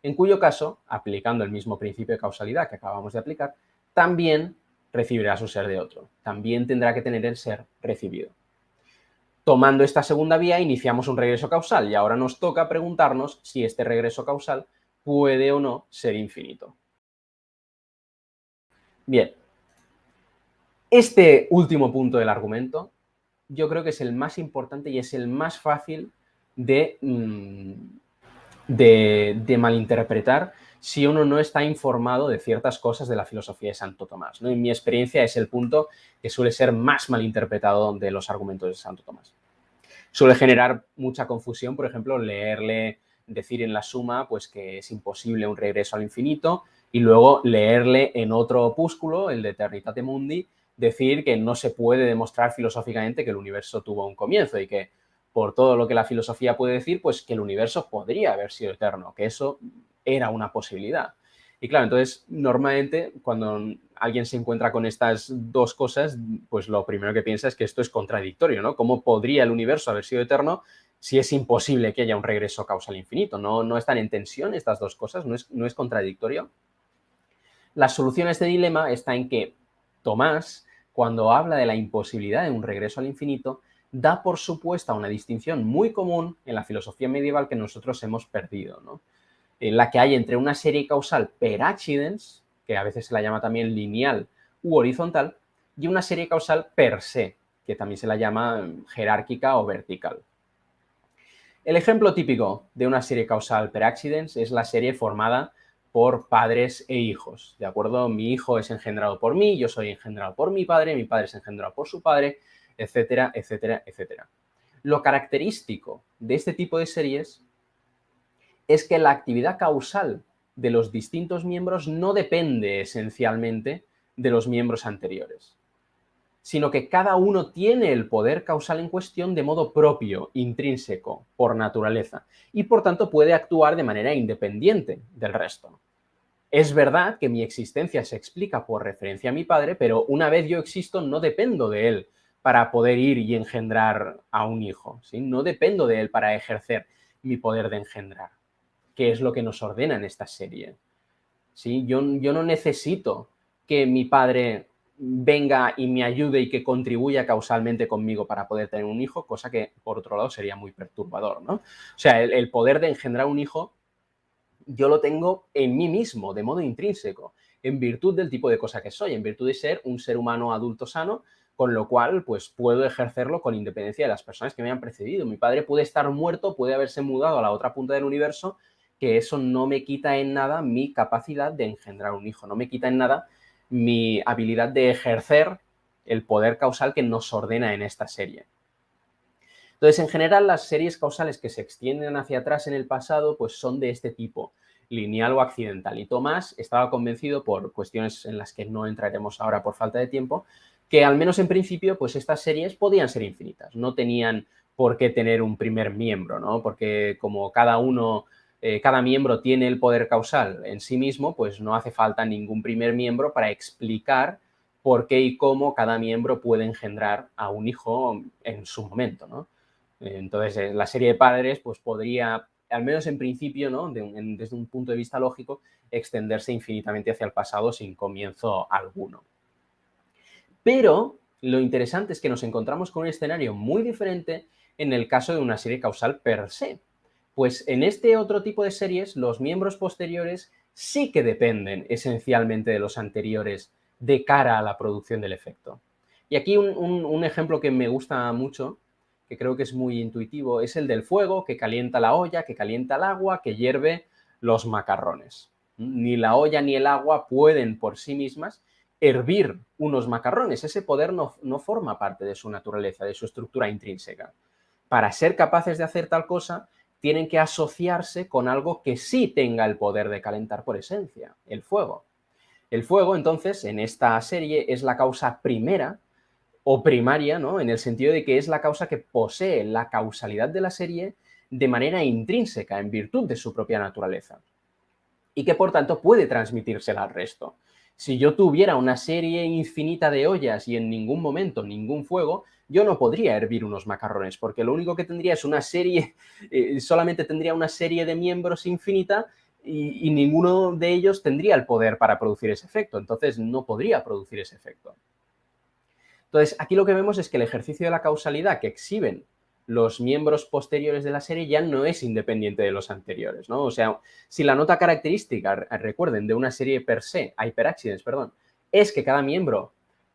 En cuyo caso, aplicando el mismo principio de causalidad que acabamos de aplicar, también recibirá su ser de otro. También tendrá que tener el ser recibido. Tomando esta segunda vía, iniciamos un regreso causal y ahora nos toca preguntarnos si este regreso causal puede o no ser infinito. Bien, este último punto del argumento yo creo que es el más importante y es el más fácil de malinterpretar si uno no está informado de ciertas cosas de la filosofía de Santo Tomás, ¿no? En mi experiencia es el punto que suele ser más malinterpretado de los argumentos de Santo Tomás. Suele generar mucha confusión, por ejemplo, leerle decir en la Suma pues, que es imposible un regreso al infinito y luego leerle en otro opúsculo, el de Aeternitate Mundi, decir que no se puede demostrar filosóficamente que el universo tuvo un comienzo y que por todo lo que la filosofía puede decir, pues que el universo podría haber sido eterno, que eso era una posibilidad. Y claro, entonces, normalmente, cuando alguien se encuentra con estas dos cosas, pues lo primero que piensa es que esto es contradictorio, ¿no? ¿Cómo podría el universo haber sido eterno si es imposible que haya un regreso causal infinito? ¿No están en tensión estas dos cosas? ¿No es contradictorio? La solución a este dilema está en que Tomás, cuando habla de la imposibilidad de un regreso al infinito, da por supuesta una distinción muy común en la filosofía medieval que nosotros hemos perdido, ¿no? En la que hay entre una serie causal per accidens, que a veces se la llama también lineal u horizontal, y una serie causal per se, que también se la llama jerárquica o vertical. El ejemplo típico de una serie causal per accidens es la serie formada por padres e hijos, ¿de acuerdo? Mi hijo es engendrado por mí, yo soy engendrado por mi padre es engendrado por su padre, etcétera, etcétera, etcétera. Lo característico de este tipo de series es que la actividad causal de los distintos miembros no depende esencialmente de los miembros anteriores, sino que cada uno tiene el poder causal en cuestión de modo propio, intrínseco, por naturaleza, y por tanto puede actuar de manera independiente del resto. Es verdad que mi existencia se explica por referencia a mi padre, pero una vez yo existo no dependo de él para poder ir y engendrar a un hijo, ¿sí? No dependo de él para ejercer mi poder de engendrar. que es lo que nos ordena en esta serie. ¿Sí? Yo no necesito que mi padre venga y me ayude y que contribuya causalmente conmigo para poder tener un hijo, cosa que, por otro lado, sería muy perturbador, ¿no? O sea, el poder de engendrar un hijo yo lo tengo en mí mismo, de modo intrínseco, en virtud del tipo de cosa que soy, en virtud de ser un ser humano adulto sano, con lo cual, pues, puedo ejercerlo con independencia de las personas que me han precedido. Mi padre puede estar muerto, puede haberse mudado a la otra punta del universo, que eso no me quita en nada mi capacidad de engendrar un hijo, no me quita en nada mi habilidad de ejercer el poder causal que nos ordena en esta serie. Entonces, en general, las series causales que se extienden hacia atrás en el pasado, pues son de este tipo, lineal o accidental. Y Tomás estaba convencido, por cuestiones en las que no entraremos ahora por falta de tiempo, que al menos en principio, pues estas series podían ser infinitas, no tenían por qué tener un primer miembro, ¿no? Porque como cada miembro tiene el poder causal en sí mismo, pues no hace falta ningún primer miembro para explicar por qué y cómo cada miembro puede engendrar a un hijo en su momento, ¿no? Entonces, la serie de padres pues podría, al menos en principio, ¿no? Desde un punto de vista lógico, extenderse infinitamente hacia el pasado sin comienzo alguno. Pero lo interesante es que nos encontramos con un escenario muy diferente en el caso de una serie causal per se. Pues en este otro tipo de series, los miembros posteriores sí que dependen esencialmente de los anteriores de cara a la producción del efecto. Y aquí un ejemplo que me gusta mucho, que creo que es muy intuitivo, es el del fuego que calienta la olla, que calienta el agua, que hierve los macarrones. Ni la olla ni el agua pueden por sí mismas hervir unos macarrones. Ese poder no forma parte de su naturaleza, de su estructura intrínseca. Para ser capaces de hacer tal cosa, tienen que asociarse con algo que sí tenga el poder de calentar por esencia, el fuego. El fuego, entonces, en esta serie es la causa primera o primaria, ¿no? En el sentido de que es la causa que posee la causalidad de la serie de manera intrínseca, en virtud de su propia naturaleza. Y que, por tanto, puede transmitírsela al resto. Si yo tuviera una serie infinita de ollas y en ningún momento ningún fuego, yo no podría hervir unos macarrones, porque lo único que tendría es una serie, solamente tendría una serie de miembros infinita y ninguno de ellos tendría el poder para producir ese efecto. Entonces, no podría producir ese efecto. Entonces, aquí lo que vemos es que el ejercicio de la causalidad que exhiben los miembros posteriores de la serie ya no es independiente de los anteriores, ¿no? O sea, si la nota característica, recuerden, de una serie per se, Hyperaccidents, perdón, es que cada miembro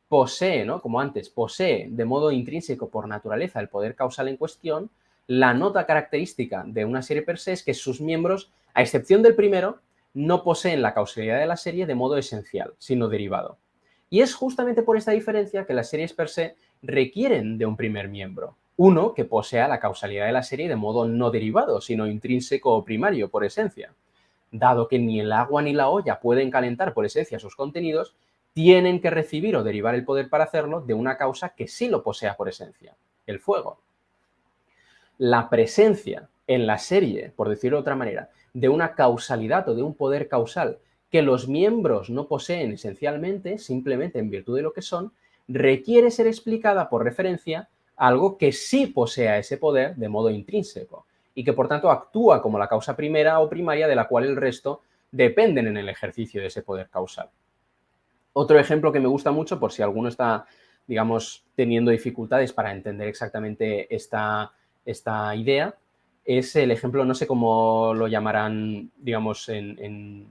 posee, ¿no? Como antes, posee de modo intrínseco por naturaleza el poder causal en cuestión, la nota característica de una serie per se es que sus miembros, a excepción del primero, no poseen la causalidad de la serie de modo esencial, sino derivado. Y es justamente por esta diferencia que las series per se requieren de un primer miembro. Uno que posea la causalidad de la serie de modo no derivado, sino intrínseco o primario por esencia. Dado que ni el agua ni la olla pueden calentar por esencia sus contenidos, tienen que recibir o derivar el poder para hacerlo de una causa que sí lo posea por esencia, el fuego. La presencia en la serie, por decirlo de otra manera, de una causalidad o de un poder causal que los miembros no poseen esencialmente, simplemente en virtud de lo que son, requiere ser explicada por referencia a algo que sí posea ese poder de modo intrínseco y que por tanto actúa como la causa primera o primaria de la cual el resto dependen en el ejercicio de ese poder causal. Otro ejemplo que me gusta mucho, por si alguno está, digamos, teniendo dificultades para entender exactamente esta idea, es el ejemplo, no sé cómo lo llamarán, digamos, en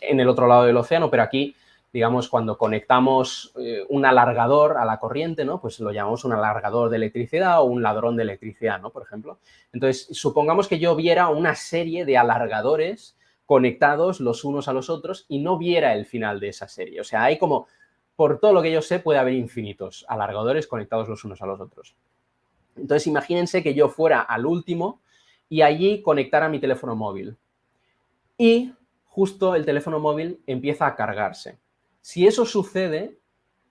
el otro lado del océano, pero aquí, digamos, cuando conectamos un alargador a la corriente, ¿no? Pues lo llamamos un alargador de electricidad o un ladrón de electricidad, ¿no? Por ejemplo. Entonces, supongamos que yo viera una serie de alargadores conectados los unos a los otros y no viera el final de esa serie. O sea, hay como, por todo lo que yo sé, puede haber infinitos alargadores conectados los unos a los otros. Entonces, imagínense que yo fuera al último y allí conectara mi teléfono móvil. Y justo el teléfono móvil empieza a cargarse. Si eso sucede,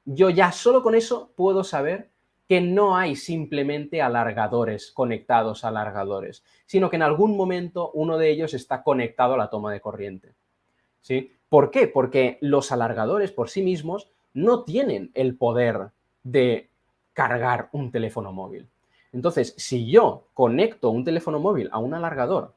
yo ya solo con eso puedo saber que no hay simplemente alargadores conectados a alargadores, sino que en algún momento uno de ellos está conectado a la toma de corriente. ¿Sí? ¿Por qué? Porque los alargadores por sí mismos no tienen el poder de cargar un teléfono móvil. Entonces, si yo conecto un teléfono móvil a un alargador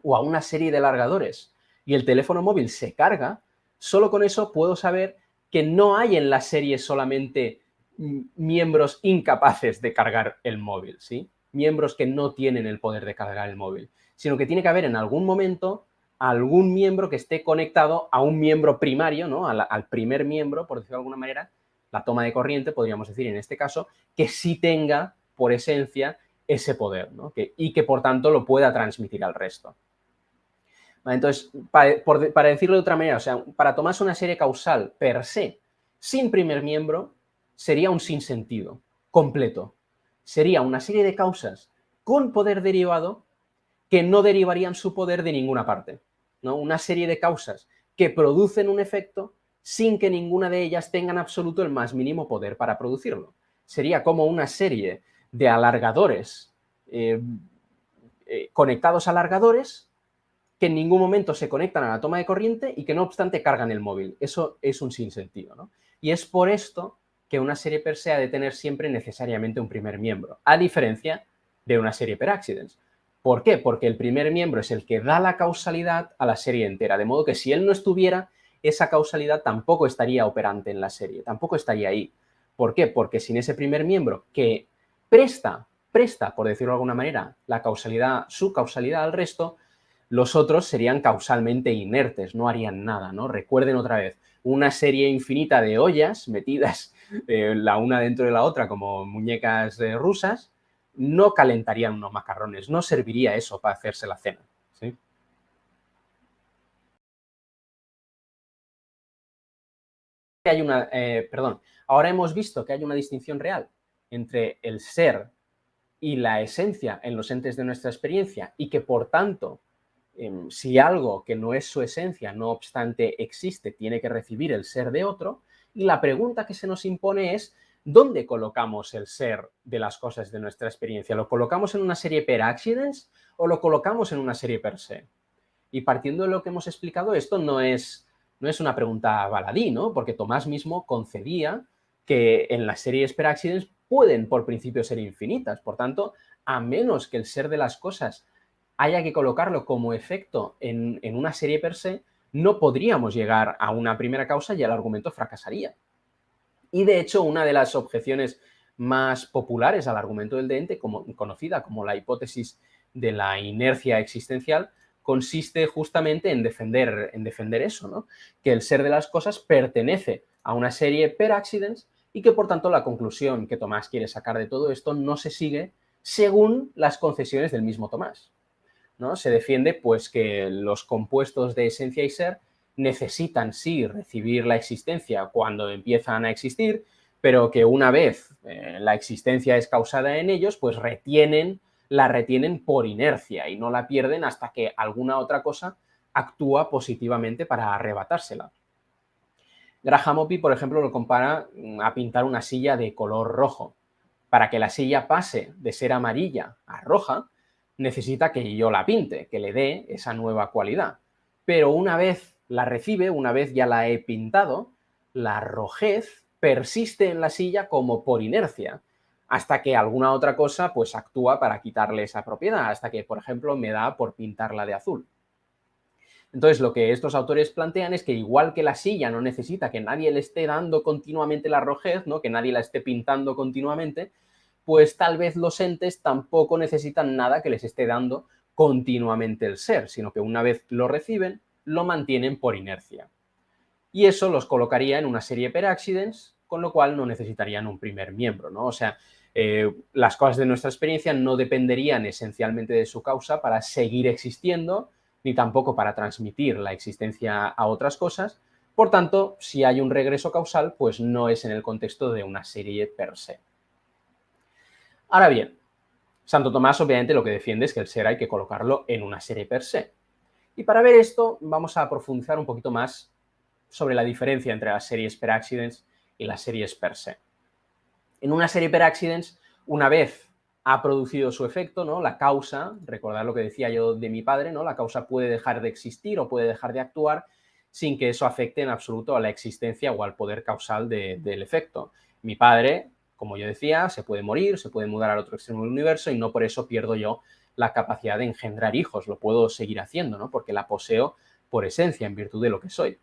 o a una serie de alargadores y el teléfono móvil se carga, solo con eso puedo saber que no hay en la serie solamente miembros incapaces de cargar el móvil, ¿sí? Miembros que no tienen el poder de cargar el móvil, sino que tiene que haber en algún momento algún miembro que esté conectado a un miembro primario, ¿no? Al primer miembro, por decirlo de alguna manera, la toma de corriente, podríamos decir en este caso, que sí tenga, por esencia, ese poder, ¿no? Y que, por tanto, lo pueda transmitir al resto. Vale, entonces, para decirlo de otra manera, o sea, para tomarse una serie causal per se, sin primer miembro, sería un sinsentido completo. Sería una serie de causas con poder derivado que no derivarían su poder de ninguna parte, ¿no? Una serie de causas que producen un efecto sin que ninguna de ellas tenga en absoluto el más mínimo poder para producirlo. Sería como una serie de alargadores conectados a alargadores que en ningún momento se conectan a la toma de corriente y que no obstante cargan el móvil. Eso es un sinsentido, ¿no? Y es por esto que una serie per se ha de tener siempre necesariamente un primer miembro, a diferencia de una serie per accidens. ¿Por qué? Porque el primer miembro es el que da la causalidad a la serie entera, de modo que si él no estuviera, esa causalidad tampoco estaría operante en la serie, tampoco estaría ahí. ¿Por qué? Porque sin ese primer miembro que presta, por decirlo de alguna manera, la causalidad, su causalidad al resto, los otros serían causalmente inertes, no harían nada, ¿no? Recuerden otra vez, una serie infinita de ollas metidas la una dentro de la otra como muñecas rusas, no calentarían unos macarrones, no serviría eso para hacerse la cena, ¿sí? Ahora hemos visto que hay una distinción real entre el ser y la esencia en los entes de nuestra experiencia y que, por tanto, si algo que no es su esencia, no obstante existe, tiene que recibir el ser de otro, y la pregunta que se nos impone es ¿dónde colocamos el ser de las cosas de nuestra experiencia? ¿Lo colocamos en una serie per accidens o lo colocamos en una serie per se? Y partiendo de lo que hemos explicado, esto no es una pregunta baladí, ¿no? Porque Tomás mismo concedía que en las series per accidens pueden por principio ser infinitas. Por tanto, a menos que el ser de las cosas haya que colocarlo como efecto en una serie per se, no podríamos llegar a una primera causa y el argumento fracasaría. Y de hecho, una de las objeciones más populares al argumento del de-ente, conocida como la hipótesis de la inercia existencial, consiste justamente en defender eso, ¿no? Que el ser de las cosas pertenece a una serie per accidens y que, por tanto, la conclusión que Tomás quiere sacar de todo esto no se sigue según las concesiones del mismo Tomás, ¿no? Se defiende pues que los compuestos de esencia y ser necesitan sí recibir la existencia cuando empiezan a existir, pero que una vez la existencia es causada en ellos, pues la retienen por inercia y no la pierden hasta que alguna otra cosa actúa positivamente para arrebatársela. Graham Oppy, por ejemplo, lo compara a pintar una silla de color rojo. Para que la silla pase de ser amarilla a roja, necesita que yo la pinte, que le dé esa nueva cualidad. Pero una vez la recibe, una vez ya la he pintado, la rojez persiste en la silla como por inercia, hasta que alguna otra cosa pues actúa para quitarle esa propiedad, hasta que, por ejemplo, me da por pintarla de azul. Entonces, lo que estos autores plantean es que igual que la silla no necesita que nadie le esté dando continuamente la rojez, ¿no? Que nadie la esté pintando continuamente, pues tal vez los entes tampoco necesitan nada que les esté dando continuamente el ser, sino que una vez lo reciben, lo mantienen por inercia. Y eso los colocaría en una serie per accidens, con lo cual no necesitarían un primer miembro, ¿no? O sea, las cosas de nuestra experiencia no dependerían esencialmente de su causa para seguir existiendo, ni tampoco para transmitir la existencia a otras cosas. Por tanto, si hay un regreso causal, pues no es en el contexto de una serie per se. Ahora bien, Santo Tomás obviamente lo que defiende es que el ser hay que colocarlo en una serie per se. Y para ver esto vamos a profundizar un poquito más sobre la diferencia entre las series per accidens y las series per se. En una serie per accidens, una vez ha producido su efecto, ¿no? La causa, recordad lo que decía yo de mi padre, ¿no? La causa puede dejar de existir o puede dejar de actuar sin que eso afecte en absoluto a la existencia o al poder causal del efecto. Mi padre, como yo decía, se puede morir, se puede mudar al otro extremo del universo y no por eso pierdo yo la capacidad de engendrar hijos, lo puedo seguir haciendo, ¿no? Porque la poseo por esencia, en virtud de lo que soy.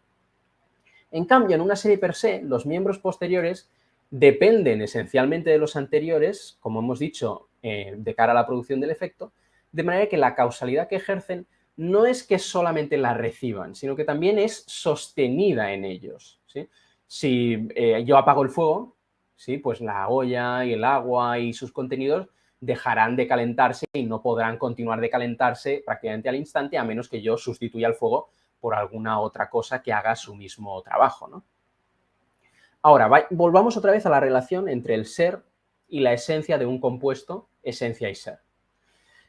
En cambio, en una serie per se, los miembros posteriores dependen esencialmente de los anteriores, como hemos dicho, de cara a la producción del efecto, de manera que la causalidad que ejercen no es que solamente la reciban, sino que también es sostenida en ellos, ¿sí? Si yo apago el fuego, ¿sí? Pues la olla y el agua y sus contenidos dejarán de calentarse y no podrán continuar de calentarse prácticamente al instante, a menos que yo sustituya el fuego por alguna otra cosa que haga su mismo trabajo, ¿no? Ahora, volvamos otra vez a la relación entre el ser y la esencia de un compuesto, esencia y ser.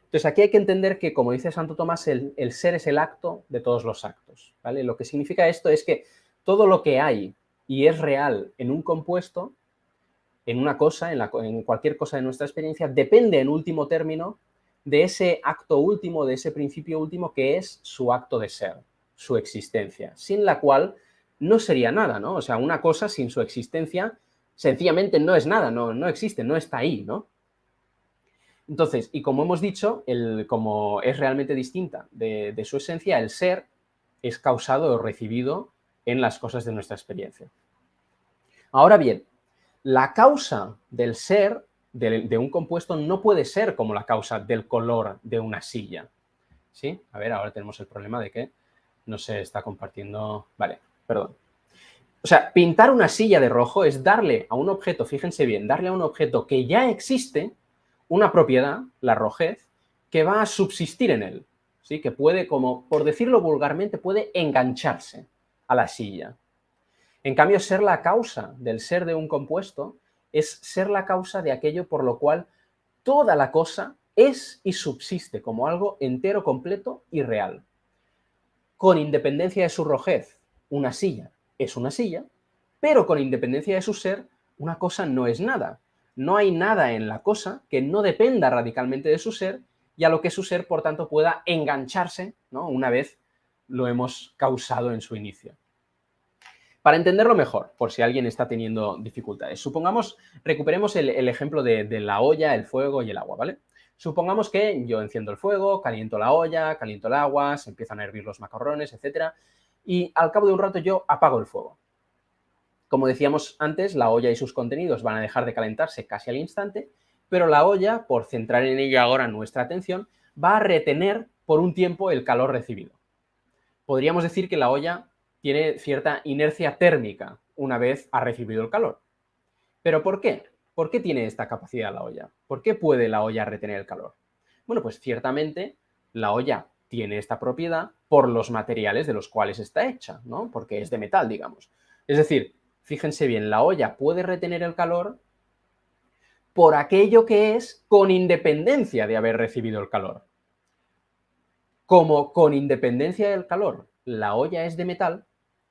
Entonces, aquí hay que entender que, como dice Santo Tomás, el ser es el acto de todos los actos, ¿vale? Lo que significa esto es que todo lo que hay y es real en un compuesto, en una cosa, en cualquier cosa de nuestra experiencia, depende en último término de ese acto último, de ese principio último que es su acto de ser, su existencia, sin la cual no sería nada, ¿no? O sea, una cosa sin su existencia sencillamente no es nada, no existe, no está ahí, ¿no? Entonces, y como hemos dicho, como es realmente distinta de su esencia, el ser es causado o recibido en las cosas de nuestra experiencia. Ahora bien, la causa del ser de un compuesto no puede ser como la causa del color de una silla, ¿sí? A ver, ahora tenemos el problema de que no se está compartiendo... Vale, perdón. O sea, pintar una silla de rojo es darle a un objeto, fíjense bien, darle a un objeto que ya existe una propiedad, la rojez, que va a subsistir en él, ¿sí? Que puede, como por decirlo vulgarmente, puede engancharse a la silla. En cambio, ser la causa del ser de un compuesto es ser la causa de aquello por lo cual toda la cosa es y subsiste como algo entero, completo y real. Con independencia de su rojez, una silla es una silla, pero con independencia de su ser, una cosa no es nada. No hay nada en la cosa que no dependa radicalmente de su ser y a lo que su ser, por tanto, pueda engancharse, ¿no? Una vez lo hemos causado en su inicio. Para entenderlo mejor, por si alguien está teniendo dificultades, supongamos, recuperemos el ejemplo de la olla, el fuego y el agua, ¿vale? Supongamos que yo enciendo el fuego, caliento la olla, caliento el agua, se empiezan a hervir los macarrones, etc. Y al cabo de un rato yo apago el fuego. Como decíamos antes, la olla y sus contenidos van a dejar de calentarse casi al instante, pero la olla, por centrar en ella ahora nuestra atención, va a retener por un tiempo el calor recibido. Podríamos decir que la olla tiene cierta inercia térmica una vez ha recibido el calor. ¿Pero por qué? ¿Por qué tiene esta capacidad la olla? ¿Por qué puede la olla retener el calor? Bueno, pues ciertamente la olla tiene esta propiedad por los materiales de los cuales está hecha, ¿no? Porque es de metal, digamos. Es decir, fíjense bien, la olla puede retener el calor por aquello que es con independencia de haber recibido el calor. Como con independencia del calor la olla es de metal,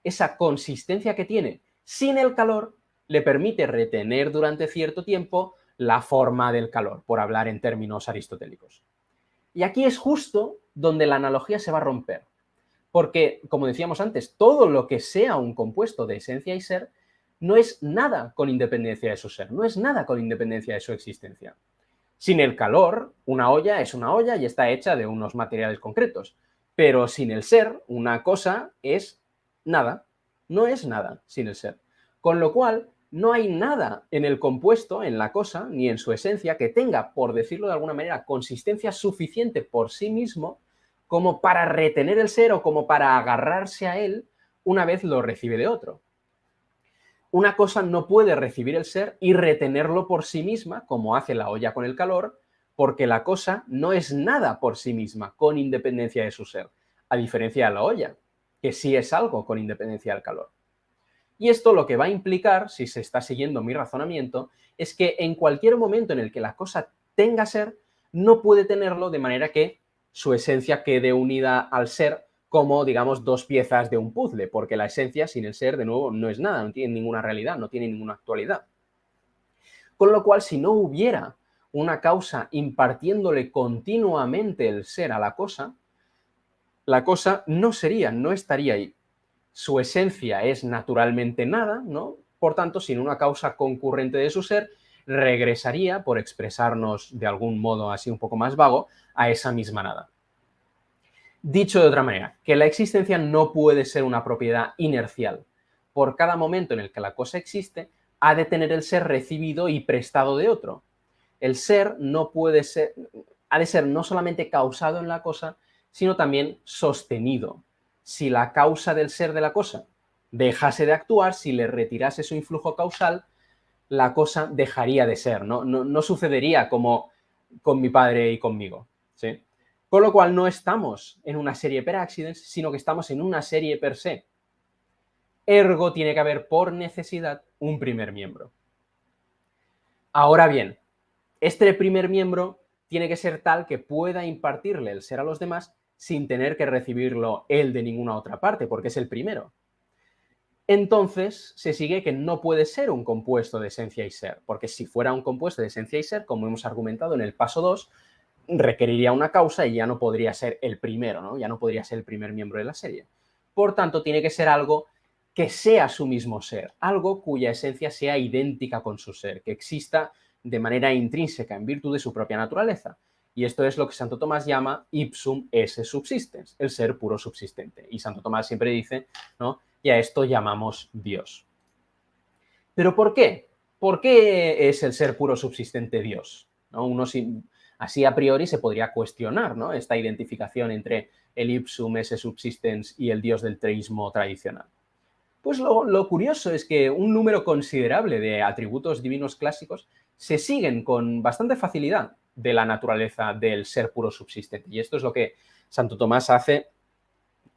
esa consistencia que tiene sin el calor le permite retener durante cierto tiempo la forma del calor, por hablar en términos aristotélicos. Y aquí es justo donde la analogía se va a romper, porque, como decíamos antes, todo lo que sea un compuesto de esencia y ser no es nada con independencia de su ser, no es nada con independencia de su existencia. Sin el calor, una olla es una olla y está hecha de unos materiales concretos, pero sin el ser, una cosa es nada, no es nada sin el ser. Con lo cual, no hay nada en el compuesto, en la cosa, ni en su esencia, que tenga, por decirlo de alguna manera, consistencia suficiente por sí mismo como para retener el ser o como para agarrarse a él una vez lo recibe de otro. Una cosa no puede recibir el ser y retenerlo por sí misma, como hace la olla con el calor, porque la cosa no es nada por sí misma, con independencia de su ser, a diferencia de la olla, que sí es algo con independencia del calor. Y esto lo que va a implicar, si se está siguiendo mi razonamiento, es que en cualquier momento en el que la cosa tenga ser, no puede tenerlo de manera que su esencia quede unida al ser como, digamos, dos piezas de un puzzle, porque la esencia sin el ser, de nuevo, no es nada, no tiene ninguna realidad, no tiene ninguna actualidad. Con lo cual, si no hubiera una causa impartiéndole continuamente el ser a la cosa no sería, no estaría ahí. Su esencia es naturalmente nada, ¿no? Por tanto, sin una causa concurrente de su ser, regresaría, por expresarnos de algún modo así un poco más vago, a esa misma nada. Dicho de otra manera, que la existencia no puede ser una propiedad inercial. Por cada momento en el que la cosa existe, ha de tener el ser recibido y prestado de otro. El ser no puede ser, ha de ser no solamente causado en la cosa, sino también sostenido. Si la causa del ser de la cosa dejase de actuar, si le retirase su influjo causal, la cosa dejaría de ser, no sucedería como con mi padre y conmigo, ¿sí? Con lo cual no estamos en una serie per accidens, sino que estamos en una serie per se. Ergo tiene que haber por necesidad un primer miembro. Ahora bien, este primer miembro tiene que ser tal que pueda impartirle el ser a los demás sin tener que recibirlo él de ninguna otra parte, porque es el primero. Entonces se sigue que no puede ser un compuesto de esencia y ser, porque si fuera un compuesto de esencia y ser, como hemos argumentado en el paso 2, requeriría una causa y ya no podría ser el primero, ¿no? Ya no podría ser el primer miembro de la serie. Por tanto, tiene que ser algo que sea su mismo ser, algo cuya esencia sea idéntica con su ser, que exista de manera intrínseca en virtud de su propia naturaleza. Y esto es lo que Santo Tomás llama ipsum esse subsistens, el ser puro subsistente. Y Santo Tomás siempre dice, ¿no?, y a esto llamamos Dios. ¿Pero por qué? ¿Por qué es el ser puro subsistente Dios? ¿No? Uno así a priori se podría cuestionar, ¿no?, esta identificación entre el ipsum esse subsistens y el Dios del teísmo tradicional. Pues lo curioso es que un número considerable de atributos divinos clásicos se siguen con bastante facilidad de la naturaleza del ser puro subsistente. Y esto es lo que Santo Tomás hace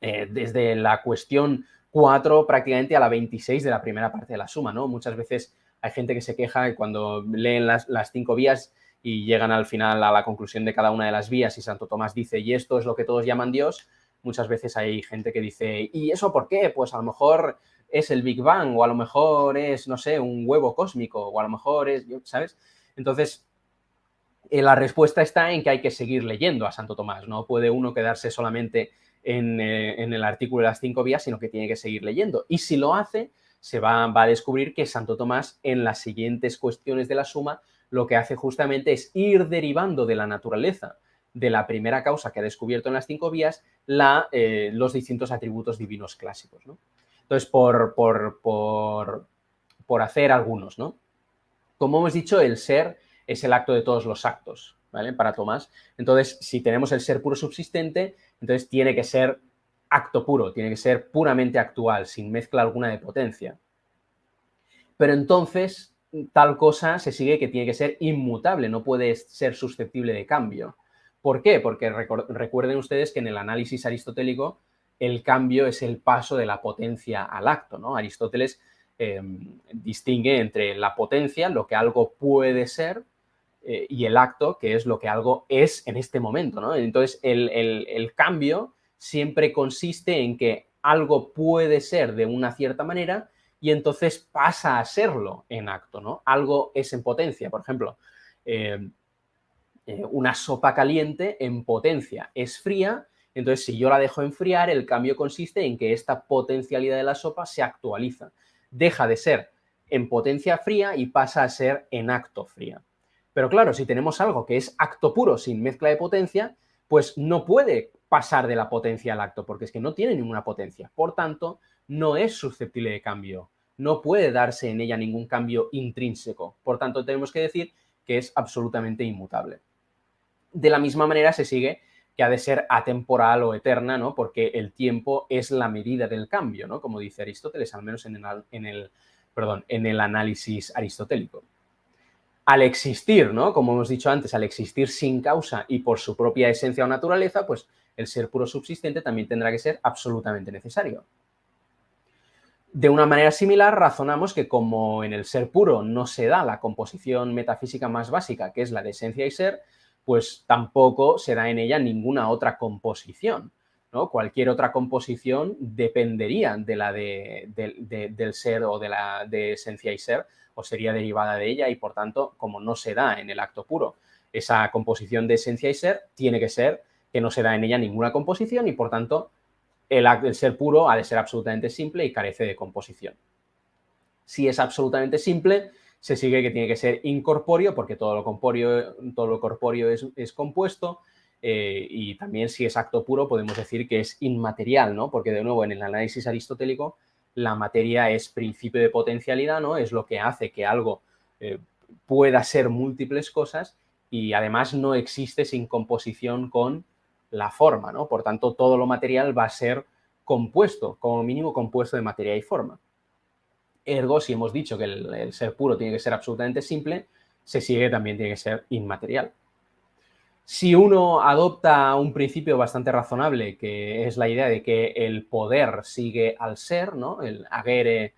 desde la cuestión 4 prácticamente a la 26 de la primera parte de la suma, ¿no? Muchas veces hay gente que se queja y cuando leen las 5 vías y llegan al final a la conclusión de cada una de las vías y Santo Tomás dice, y esto es lo que todos llaman Dios, muchas veces hay gente que dice, ¿y eso por qué? Pues a lo mejor es el Big Bang, o a lo mejor es, no sé, un huevo cósmico, o a lo mejor es, ¿sabes? Entonces, la respuesta está en que hay que seguir leyendo a Santo Tomás, no puede uno quedarse solamente en el artículo de las 5 vías, sino que tiene que seguir leyendo. Y si lo hace, se va a descubrir que Santo Tomás, en las siguientes cuestiones de la suma, lo que hace justamente es ir derivando de la naturaleza de la primera causa que ha descubierto en las 5 vías los distintos atributos divinos clásicos, ¿no? Entonces, por hacer algunos, ¿no? Como hemos dicho, el ser es el acto de todos los actos, ¿vale? Para Tomás. Entonces, si tenemos el ser puro subsistente, entonces tiene que ser acto puro, tiene que ser puramente actual, sin mezcla alguna de potencia. Pero entonces, tal cosa se sigue que tiene que ser inmutable, no puede ser susceptible de cambio. ¿Por qué? Porque recuerden ustedes que en el análisis aristotélico el cambio es el paso de la potencia al acto, ¿no? Aristóteles distingue entre la potencia, lo que algo puede ser, y el acto, que es lo que algo es en este momento, ¿no? Entonces, el cambio siempre consiste en que algo puede ser de una cierta manera y entonces pasa a serlo en acto, ¿no? Algo es en potencia, por ejemplo, una sopa caliente en potencia es fría, entonces si yo la dejo enfriar, el cambio consiste en que esta potencialidad de la sopa se actualiza, deja de ser en potencia fría y pasa a ser en acto fría. Pero claro, si tenemos algo que es acto puro sin mezcla de potencia, pues no puede pasar de la potencia al acto, porque es que no tiene ninguna potencia. Por tanto, no es susceptible de cambio. No puede darse en ella ningún cambio intrínseco. Por tanto, tenemos que decir que es absolutamente inmutable. De la misma manera se sigue que ha de ser atemporal o eterna, ¿no? Porque el tiempo es la medida del cambio, ¿no? Como dice Aristóteles, al menos en el análisis aristotélico. Al existir, ¿no? Como hemos dicho antes, al existir sin causa y por su propia esencia o naturaleza, pues el ser puro subsistente también tendrá que ser absolutamente necesario. De una manera similar, razonamos que como en el ser puro no se da la composición metafísica más básica, que es la de esencia y ser, pues tampoco se da en ella ninguna otra composición, ¿no? Cualquier otra composición dependería de la del ser o de esencia y ser, o sería derivada de ella y, por tanto, como no se da en el acto puro esa composición de esencia y ser, tiene que ser que no se da en ella ninguna composición y, por tanto, el ser puro ha de ser absolutamente simple y carece de composición. Si es absolutamente simple, se sigue que tiene que ser incorpóreo, porque todo lo corpóreo es compuesto, y también si es acto puro podemos decir que es inmaterial, ¿no? Porque de nuevo en el análisis aristotélico la materia es principio de potencialidad, ¿no? Es lo que hace que algo pueda ser múltiples cosas y además no existe sin composición con la forma, ¿no? Por tanto, todo lo material va a ser compuesto, como mínimo compuesto de materia y forma. Ergo, si hemos dicho que el ser puro tiene que ser absolutamente simple, se sigue que también tiene que ser inmaterial. Si uno adopta un principio bastante razonable, que es la idea de que el poder sigue al ser, ¿no? El agere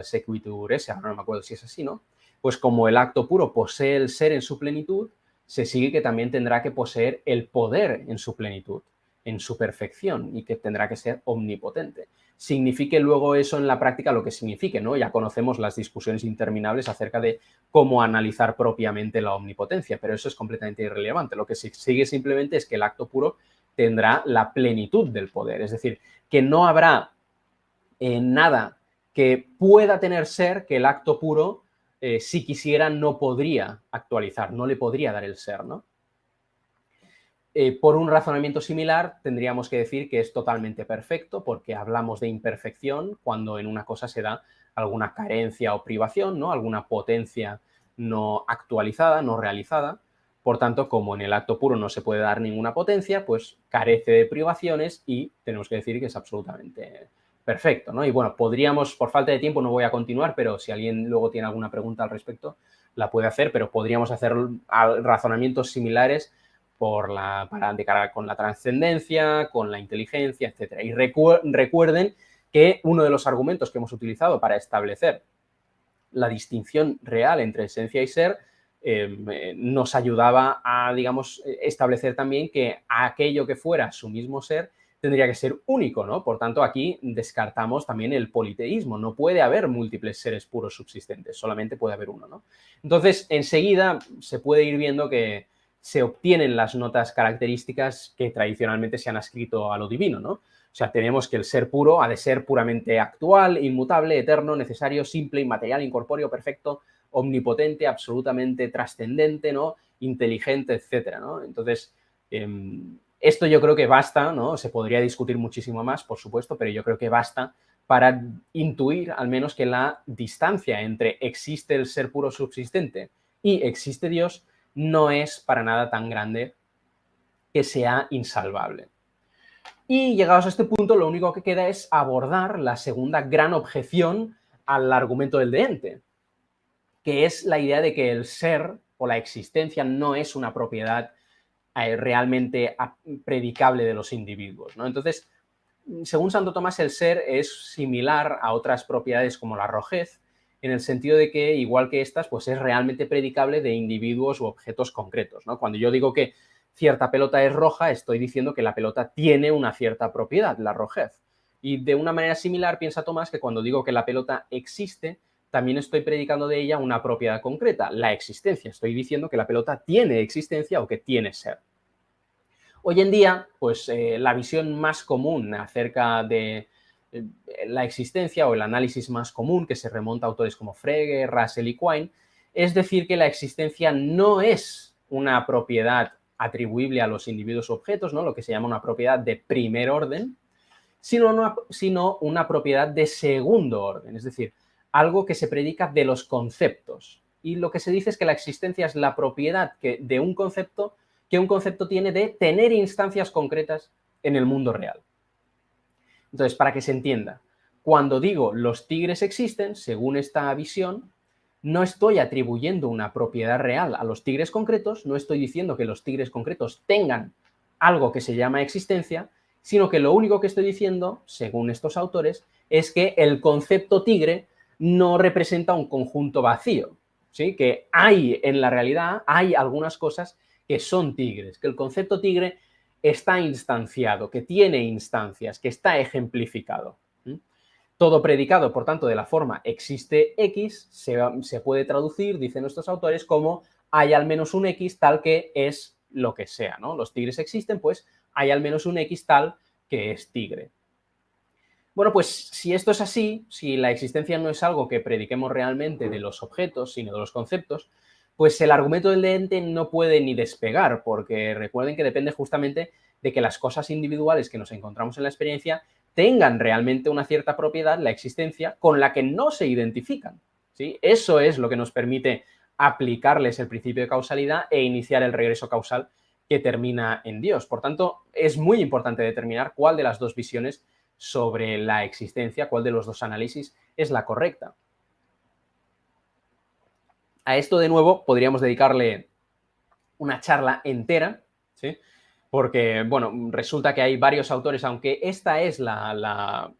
sequitur esse, ahora no me acuerdo si es así, ¿no? Pues como el acto puro posee el ser en su plenitud, se sigue que también tendrá que poseer el poder en su plenitud, en su perfección, y que tendrá que ser omnipotente. Signifique luego eso en la práctica lo que signifique, ¿no? Ya conocemos las discusiones interminables acerca de cómo analizar propiamente la omnipotencia, pero eso es completamente irrelevante. Lo que sigue simplemente es que el acto puro tendrá la plenitud del poder, es decir, que no habrá nada que pueda tener ser que el acto puro, si quisiera, no podría actualizar, no le podría dar el ser, ¿no? Por un razonamiento similar, tendríamos que decir que es totalmente perfecto, porque hablamos de imperfección cuando en una cosa se da alguna carencia o privación, ¿no? Alguna potencia no actualizada, no realizada. Por tanto, como en el acto puro no se puede dar ninguna potencia, pues carece de privaciones y tenemos que decir que es absolutamente perfecto, ¿no? Y bueno, podríamos, por falta de tiempo no voy a continuar, pero si alguien luego tiene alguna pregunta al respecto, la puede hacer, pero podríamos hacer razonamientos similares de cara con la trascendencia, con la inteligencia, etc. Y recuerden que uno de los argumentos que hemos utilizado para establecer la distinción real entre esencia y ser nos ayudaba a, digamos, establecer también que aquello que fuera su mismo ser tendría que ser único, ¿no? Por tanto, aquí descartamos también el politeísmo. No puede haber múltiples seres puros subsistentes, solamente puede haber uno, ¿no? Entonces, enseguida se puede ir viendo que se obtienen las notas características que tradicionalmente se han ascrito a lo divino, ¿no? O sea, tenemos que el ser puro ha de ser puramente actual, inmutable, eterno, necesario, simple, inmaterial, incorpóreo, perfecto, omnipotente, absolutamente trascendente, ¿no? Inteligente, etcétera, ¿no? Entonces, esto yo creo que basta, ¿no? Se podría discutir muchísimo más, por supuesto, pero yo creo que basta para intuir al menos que la distancia entre existe el ser puro subsistente y existe Dios no es para nada tan grande que sea insalvable. Y llegados a este punto, lo único que queda es abordar la segunda gran objeción al argumento del deente, que es la idea de que el ser o la existencia no es una propiedad realmente predicable de los individuos, ¿no? Entonces, según Santo Tomás, el ser es similar a otras propiedades como la rojez, en el sentido de que, igual que estas, pues es realmente predicable de individuos u objetos concretos, ¿no? Cuando yo digo que cierta pelota es roja, estoy diciendo que la pelota tiene una cierta propiedad, la rojez. Y de una manera similar piensa Tomás que cuando digo que la pelota existe, también estoy predicando de ella una propiedad concreta, la existencia. Estoy diciendo que la pelota tiene existencia o que tiene ser. Hoy en día, pues la visión más común acerca de la existencia o el análisis más común que se remonta a autores como Frege, Russell y Quine, es decir que la existencia no es una propiedad atribuible a los individuos u objetos, ¿no? Lo que se llama una propiedad de primer orden, sino una propiedad de segundo orden, es decir, algo que se predica de los conceptos. Y lo que se dice es que la existencia es la propiedad de un concepto que un concepto tiene de tener instancias concretas en el mundo real. Entonces, para que se entienda, cuando digo los tigres existen, según esta visión, no estoy atribuyendo una propiedad real a los tigres concretos, no estoy diciendo que los tigres concretos tengan algo que se llama existencia, sino que lo único que estoy diciendo, según estos autores, es que el concepto tigre no representa un conjunto vacío, ¿sí? Que hay en la realidad, hay algunas cosas que son tigres, que el concepto tigre está instanciado, que tiene instancias, que está ejemplificado. Todo predicado, por tanto, de la forma existe X, se puede traducir, dicen estos autores, como hay al menos un X tal que es lo que sea, ¿no? Los tigres existen, pues hay al menos un X tal que es tigre. Bueno, pues si esto es así, si la existencia no es algo que prediquemos realmente de los objetos, sino de los conceptos, pues el argumento del ente no puede ni despegar, porque recuerden que depende justamente de que las cosas individuales que nos encontramos en la experiencia tengan realmente una cierta propiedad, la existencia, con la que no se identifican, ¿sí? Eso es lo que nos permite aplicarles el principio de causalidad e iniciar el regreso causal que termina en Dios. Por tanto, es muy importante determinar cuál de las dos visiones sobre la existencia, cuál de los dos análisis es la correcta. A esto, de nuevo, podríamos dedicarle una charla entera, ¿sí? Porque, bueno, resulta que hay varios autores, aunque esta es la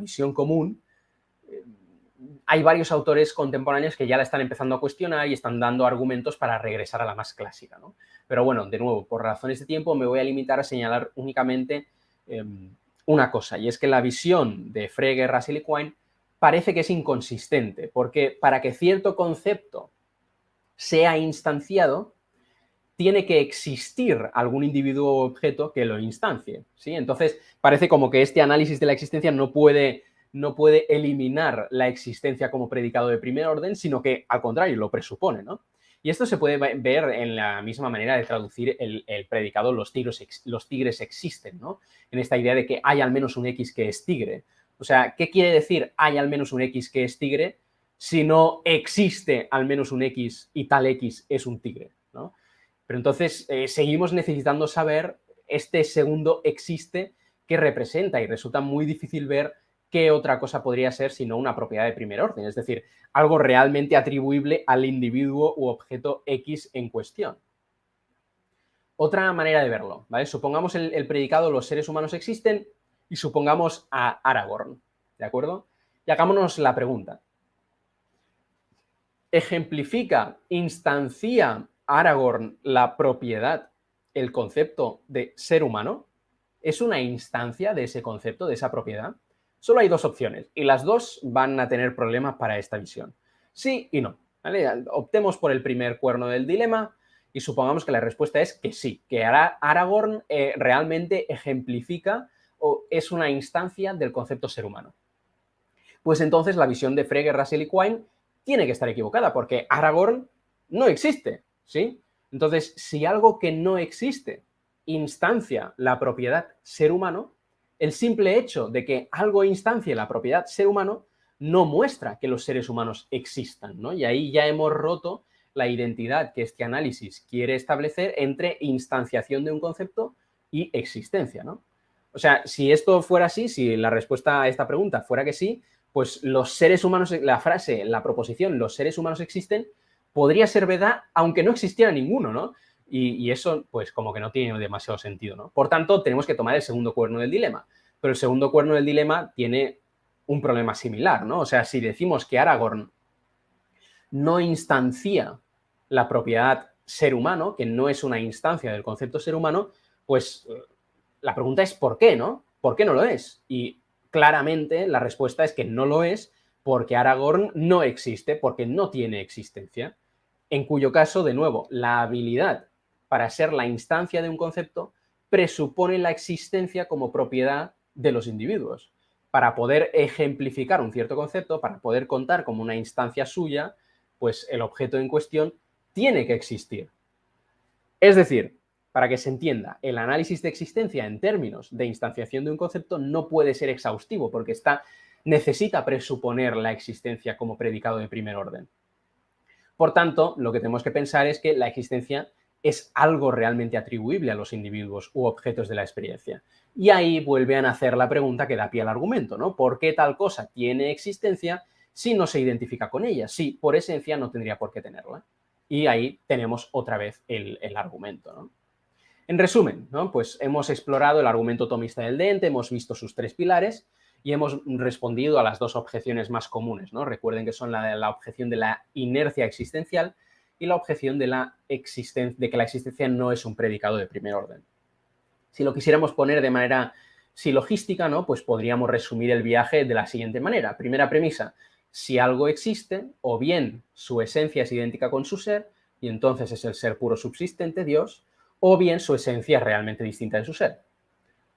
visión común, hay varios autores contemporáneos que ya la están empezando a cuestionar y están dando argumentos para regresar a la más clásica, ¿no? Pero bueno, de nuevo, por razones de tiempo me voy a limitar a señalar únicamente una cosa, y es que la visión de Frege, Russell y Quine parece que es inconsistente, porque para que cierto concepto sea instanciado, tiene que existir algún individuo o objeto que lo instancie, ¿sí? Entonces, parece como que este análisis de la existencia no puede eliminar la existencia como predicado de primer orden, sino que, al contrario, lo presupone, ¿no? Y esto se puede ver en la misma manera de traducir el predicado los tigres existen, ¿no? En esta idea de que hay al menos un X que es tigre. O sea, ¿qué quiere decir hay al menos un X que es tigre si no existe al menos un X y tal X es un tigre, ¿no? Pero entonces seguimos necesitando saber este segundo existe que representa y resulta muy difícil ver qué otra cosa podría ser sino una propiedad de primer orden, es decir, algo realmente atribuible al individuo u objeto X en cuestión. Otra manera de verlo, ¿vale? Supongamos el predicado los seres humanos existen y supongamos a Aragorn, ¿de acuerdo? Y hagámonos la pregunta. ¿Ejemplifica, instancia Aragorn la propiedad, el concepto de ser humano? ¿Es una instancia de ese concepto, de esa propiedad? Solo hay dos opciones y las dos van a tener problemas para esta visión. Sí y no, ¿vale? Optemos por el primer cuerno del dilema y supongamos que la respuesta es que sí, que Aragorn realmente ejemplifica o es una instancia del concepto ser humano. Pues entonces la visión de Frege, Russell y Quine tiene que estar equivocada porque Aragorn no existe, ¿sí? Entonces, si algo que no existe instancia la propiedad ser humano, el simple hecho de que algo instancie la propiedad ser humano no muestra que los seres humanos existan, ¿no? Y ahí ya hemos roto la identidad que este análisis quiere establecer entre instanciación de un concepto y existencia, ¿no? O sea, si esto fuera así, si la respuesta a esta pregunta fuera que sí, pues los seres humanos, la frase, la proposición, los seres humanos existen, podría ser verdad aunque no existiera ninguno, ¿no? Y eso, pues, como que no tiene demasiado sentido, ¿no? Por tanto, tenemos que tomar el segundo cuerno del dilema. Pero el segundo cuerno del dilema tiene un problema similar, ¿no? O sea, si decimos que Aragorn no instancia la propiedad ser humano, que no es una instancia del concepto ser humano, pues la pregunta es ¿por qué, no? ¿Por qué no lo es? Y claramente la respuesta es que no lo es porque Aragorn no existe, porque no tiene existencia. En cuyo caso, de nuevo, la habilidad para ser la instancia de un concepto presupone la existencia como propiedad de los individuos. Para poder ejemplificar un cierto concepto, para poder contar como una instancia suya, pues el objeto en cuestión tiene que existir. Es decir, para que se entienda, el análisis de existencia en términos de instanciación de un concepto no puede ser exhaustivo porque necesita presuponer la existencia como predicado de primer orden. Por tanto, lo que tenemos que pensar es que la existencia es algo realmente atribuible a los individuos u objetos de la experiencia. Y ahí vuelve a nacer la pregunta que da pie al argumento, ¿no? ¿Por qué tal cosa tiene existencia si no se identifica con ella? Sí, por esencia no tendría por qué tenerla. Y ahí tenemos otra vez el argumento, ¿no? En resumen, ¿no? Pues hemos explorado el argumento tomista del ente, hemos visto sus tres pilares y hemos respondido a las dos objeciones más comunes, ¿no? Recuerden que son la objeción de la inercia existencial y la objeción de que la existencia no es un predicado de primer orden. Si lo quisiéramos poner de manera silogística, ¿no? Pues podríamos resumir el viaje de la siguiente manera. Primera premisa, si algo existe, o bien su esencia es idéntica con su ser, y entonces es el ser puro subsistente, Dios, o bien su esencia es realmente distinta de su ser.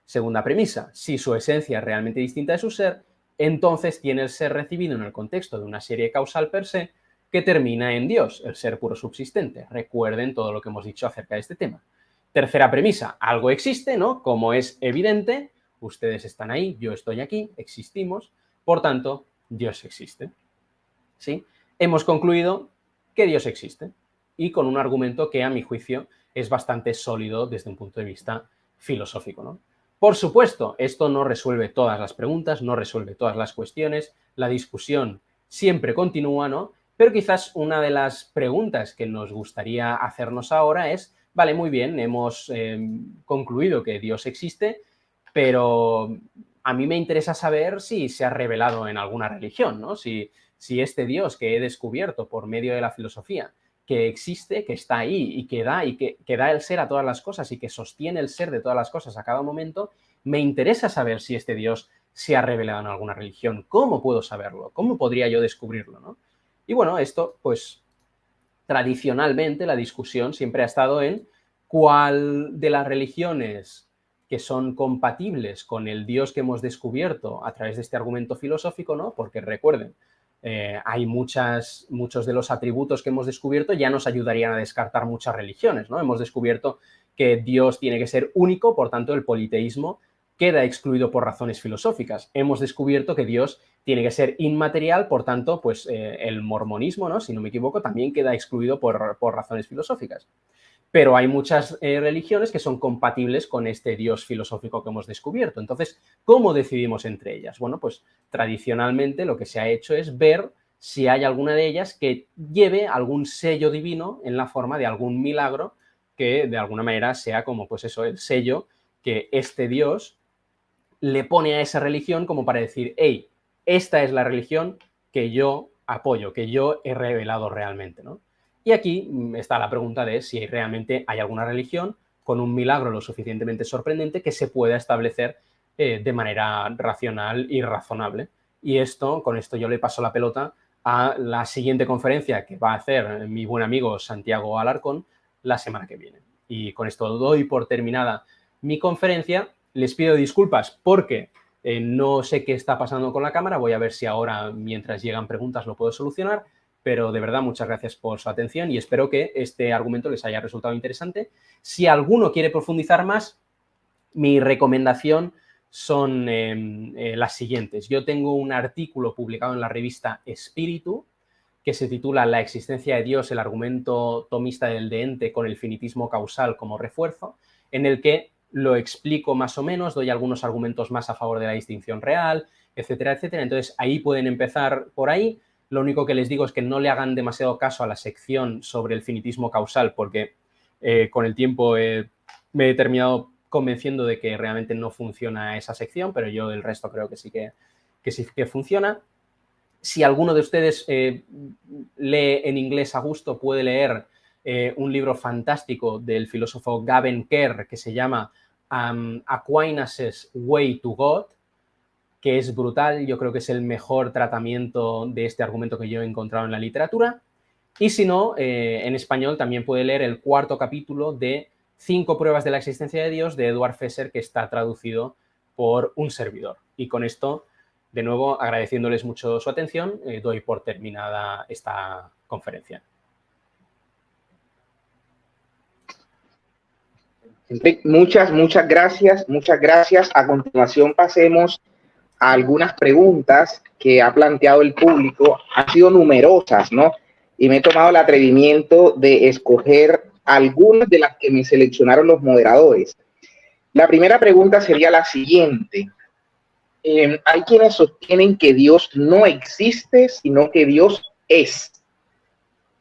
Segunda premisa, si su esencia es realmente distinta de su ser, entonces tiene el ser recibido en el contexto de una serie causal per se que termina en Dios, el ser puro subsistente. Recuerden todo lo que hemos dicho acerca de este tema. Tercera premisa, algo existe, ¿no? Como es evidente, ustedes están ahí, yo estoy aquí, existimos, por tanto, Dios existe. ¿Sí? Hemos concluido que Dios existe y con un argumento que, a mi juicio, es bastante sólido desde un punto de vista filosófico, ¿no? Por supuesto, esto no resuelve todas las preguntas, no resuelve todas las cuestiones, la discusión siempre continúa, ¿no? Pero quizás una de las preguntas que nos gustaría hacernos ahora es, vale, muy bien, hemos concluido que Dios existe, pero a mí me interesa saber si se ha revelado en alguna religión, ¿no? Si este Dios que he descubierto por medio de la filosofía, que existe, que está ahí y que da el ser a todas las cosas y que sostiene el ser de todas las cosas a cada momento, me interesa saber si este Dios se ha revelado en alguna religión. ¿Cómo puedo saberlo? ¿Cómo podría yo descubrirlo, ¿no? Y bueno, esto, pues, tradicionalmente la discusión siempre ha estado en cuál de las religiones que son compatibles con el Dios que hemos descubierto a través de este argumento filosófico, ¿no? Porque recuerden, hay muchos de los atributos que hemos descubierto ya nos ayudarían a descartar muchas religiones, ¿no? Hemos descubierto que Dios tiene que ser único, por tanto, el politeísmo queda excluido por razones filosóficas. Hemos descubierto que Dios tiene que ser inmaterial, por tanto, pues el mormonismo, ¿no? Si no me equivoco, también queda excluido por razones filosóficas. Pero hay muchas religiones que son compatibles con este Dios filosófico que hemos descubierto. Entonces, ¿cómo decidimos entre ellas? Bueno, pues tradicionalmente lo que se ha hecho es ver si hay alguna de ellas que lleve algún sello divino en la forma de algún milagro que de alguna manera sea como, pues eso, el sello que este Dios le pone a esa religión como para decir, hey, esta es la religión que yo apoyo, que yo he revelado realmente, ¿no? Y aquí está la pregunta de si realmente hay alguna religión con un milagro lo suficientemente sorprendente que se pueda establecer de manera racional y razonable. Y con esto yo le paso la pelota a la siguiente conferencia que va a hacer mi buen amigo Santiago Alarcón la semana que viene. Y con esto doy por terminada mi conferencia. Les pido disculpas porque no sé qué está pasando con la cámara. Voy a ver si ahora, mientras llegan preguntas, lo puedo solucionar. Pero de verdad, muchas gracias por su atención y espero que este argumento les haya resultado interesante. Si alguno quiere profundizar más, mi recomendación son las siguientes. Yo tengo un artículo publicado en la revista Espíritu que se titula La existencia de Dios, el argumento tomista del deente con el finitismo causal como refuerzo, en el que lo explico más o menos, doy algunos argumentos más a favor de la distinción real, etcétera, etcétera. Entonces, ahí pueden empezar por ahí. Lo único que les digo es que no le hagan demasiado caso a la sección sobre el finitismo causal porque con el tiempo me he terminado convenciendo de que realmente no funciona esa sección, pero yo el resto creo que sí que funciona. Si alguno de ustedes lee en inglés a gusto, puede leer un libro fantástico del filósofo Gavin Kerr que se llama Aquinas' Way to God, que es brutal. Yo creo que es el mejor tratamiento de este argumento que yo he encontrado en la literatura. Y si no, en español también puede leer el 4º capítulo de 5 pruebas de la existencia de Dios de Edward Fesser, que está traducido por un servidor. Y con esto, de nuevo, agradeciéndoles mucho su atención, doy por terminada esta conferencia. Muchas gracias, muchas gracias. A continuación pasemos a algunas preguntas que ha planteado el público. Han sido numerosas, ¿no? Y me he tomado el atrevimiento de escoger algunas de las que me seleccionaron los moderadores. La primera pregunta sería la siguiente. Hay quienes sostienen que Dios no existe, sino que Dios es.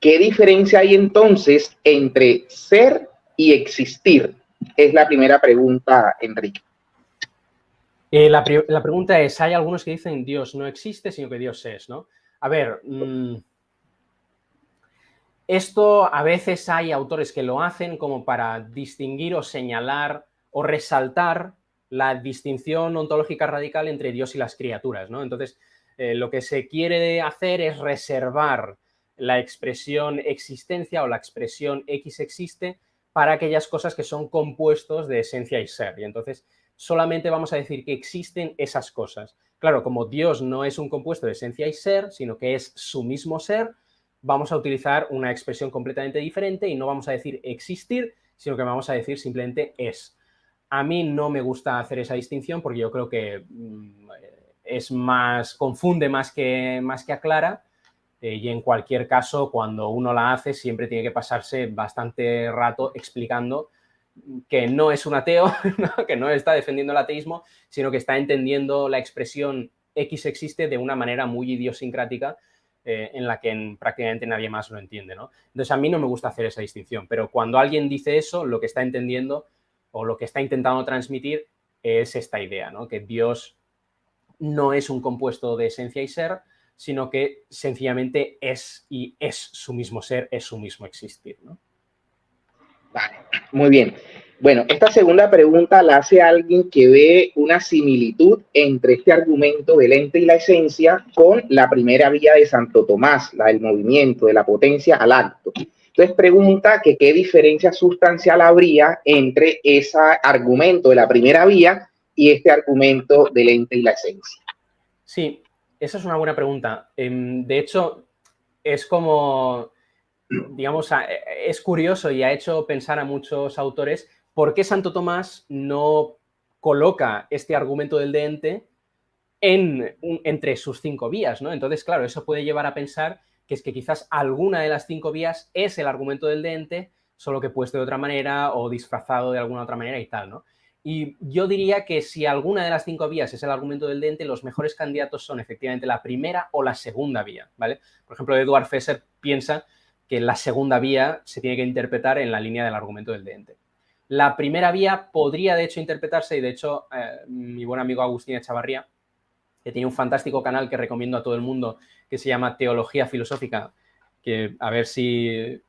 ¿Qué diferencia hay entonces entre ser y existir? Es la primera pregunta, Enrique. La pregunta es, hay algunos que dicen Dios no existe, sino que Dios es, ¿no? A ver, esto a veces hay autores que lo hacen como para distinguir o señalar o resaltar la distinción ontológica radical entre Dios y las criaturas, ¿no? Entonces, lo que se quiere hacer es reservar la expresión existencia o la expresión X existe para aquellas cosas que son compuestos de esencia y ser. Y entonces solamente vamos a decir que existen esas cosas. Claro, como Dios no es un compuesto de esencia y ser, sino que es su mismo ser, vamos a utilizar una expresión completamente diferente y no vamos a decir existir, sino que vamos a decir simplemente es. A mí no me gusta hacer esa distinción porque yo creo que es más, confunde más que aclara, y en cualquier caso, cuando uno la hace, siempre tiene que pasarse bastante rato explicando que no es un ateo, ¿no? Que no está defendiendo el ateísmo, sino que está entendiendo la expresión X existe de una manera muy idiosincrática, en la que prácticamente nadie más lo entiende, ¿no? Entonces, a mí no me gusta hacer esa distinción, pero cuando alguien dice eso, lo que está entendiendo o lo que está intentando transmitir es esta idea, ¿no? Que Dios no es un compuesto de esencia y ser, sino que sencillamente es, y es su mismo ser, es su mismo existir, ¿no? Vale, muy bien. Bueno, esta segunda pregunta la hace alguien que ve una similitud entre este argumento del ente y la esencia con la primera vía de Santo Tomás, la del movimiento, de la potencia al acto. Entonces pregunta que qué diferencia sustancial habría entre ese argumento de la primera vía y este argumento del ente y la esencia. Sí, esa es una buena pregunta. De hecho, es como, digamos, es curioso y ha hecho pensar a muchos autores por qué Santo Tomás no coloca este argumento del de ente entre sus 5 vías, ¿no? Entonces, claro, eso puede llevar a pensar que es que quizás alguna de las 5 vías es el argumento del de ente, solo que puesto de otra manera o disfrazado de alguna otra manera y tal, ¿no? Y yo diría que si alguna de las 5 vías es el argumento del de ente, los mejores candidatos son efectivamente la primera o la segunda vía, ¿vale? Por ejemplo, Eduard Fesser piensa que la segunda vía se tiene que interpretar en la línea del argumento del de ente. La primera vía podría, de hecho, interpretarse, y de hecho, mi buen amigo Agustín Echavarría, que tiene un fantástico canal que recomiendo a todo el mundo, que se llama Teología Filosófica, que a ver si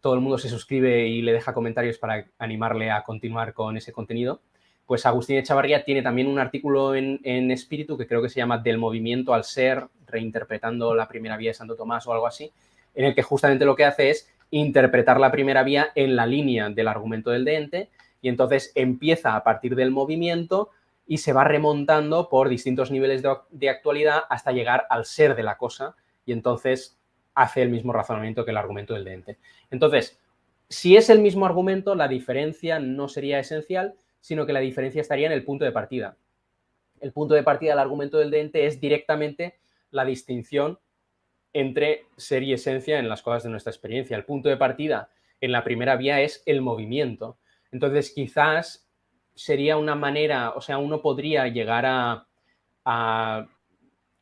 todo el mundo se suscribe y le deja comentarios para animarle a continuar con ese contenido. Pues Agustín Echavarría tiene también un artículo en Espíritu que creo que se llama Del movimiento al ser, reinterpretando la primera vía de Santo Tomás o algo así, en el que justamente lo que hace es interpretar la primera vía en la línea del argumento del de ente, y empieza a partir del movimiento y se va remontando por distintos niveles de actualidad hasta llegar al ser de la cosa, y entonces hace el mismo razonamiento que el argumento del de ente. Entonces, si es el mismo argumento, la diferencia no sería esencial, sino que la diferencia estaría en el punto de partida. El punto de partida del argumento del de ente es directamente la distinción entre ser y esencia en las cosas de nuestra experiencia. El punto de partida en la primera vía es el movimiento. Entonces, quizás sería una manera, o sea, uno podría llegar a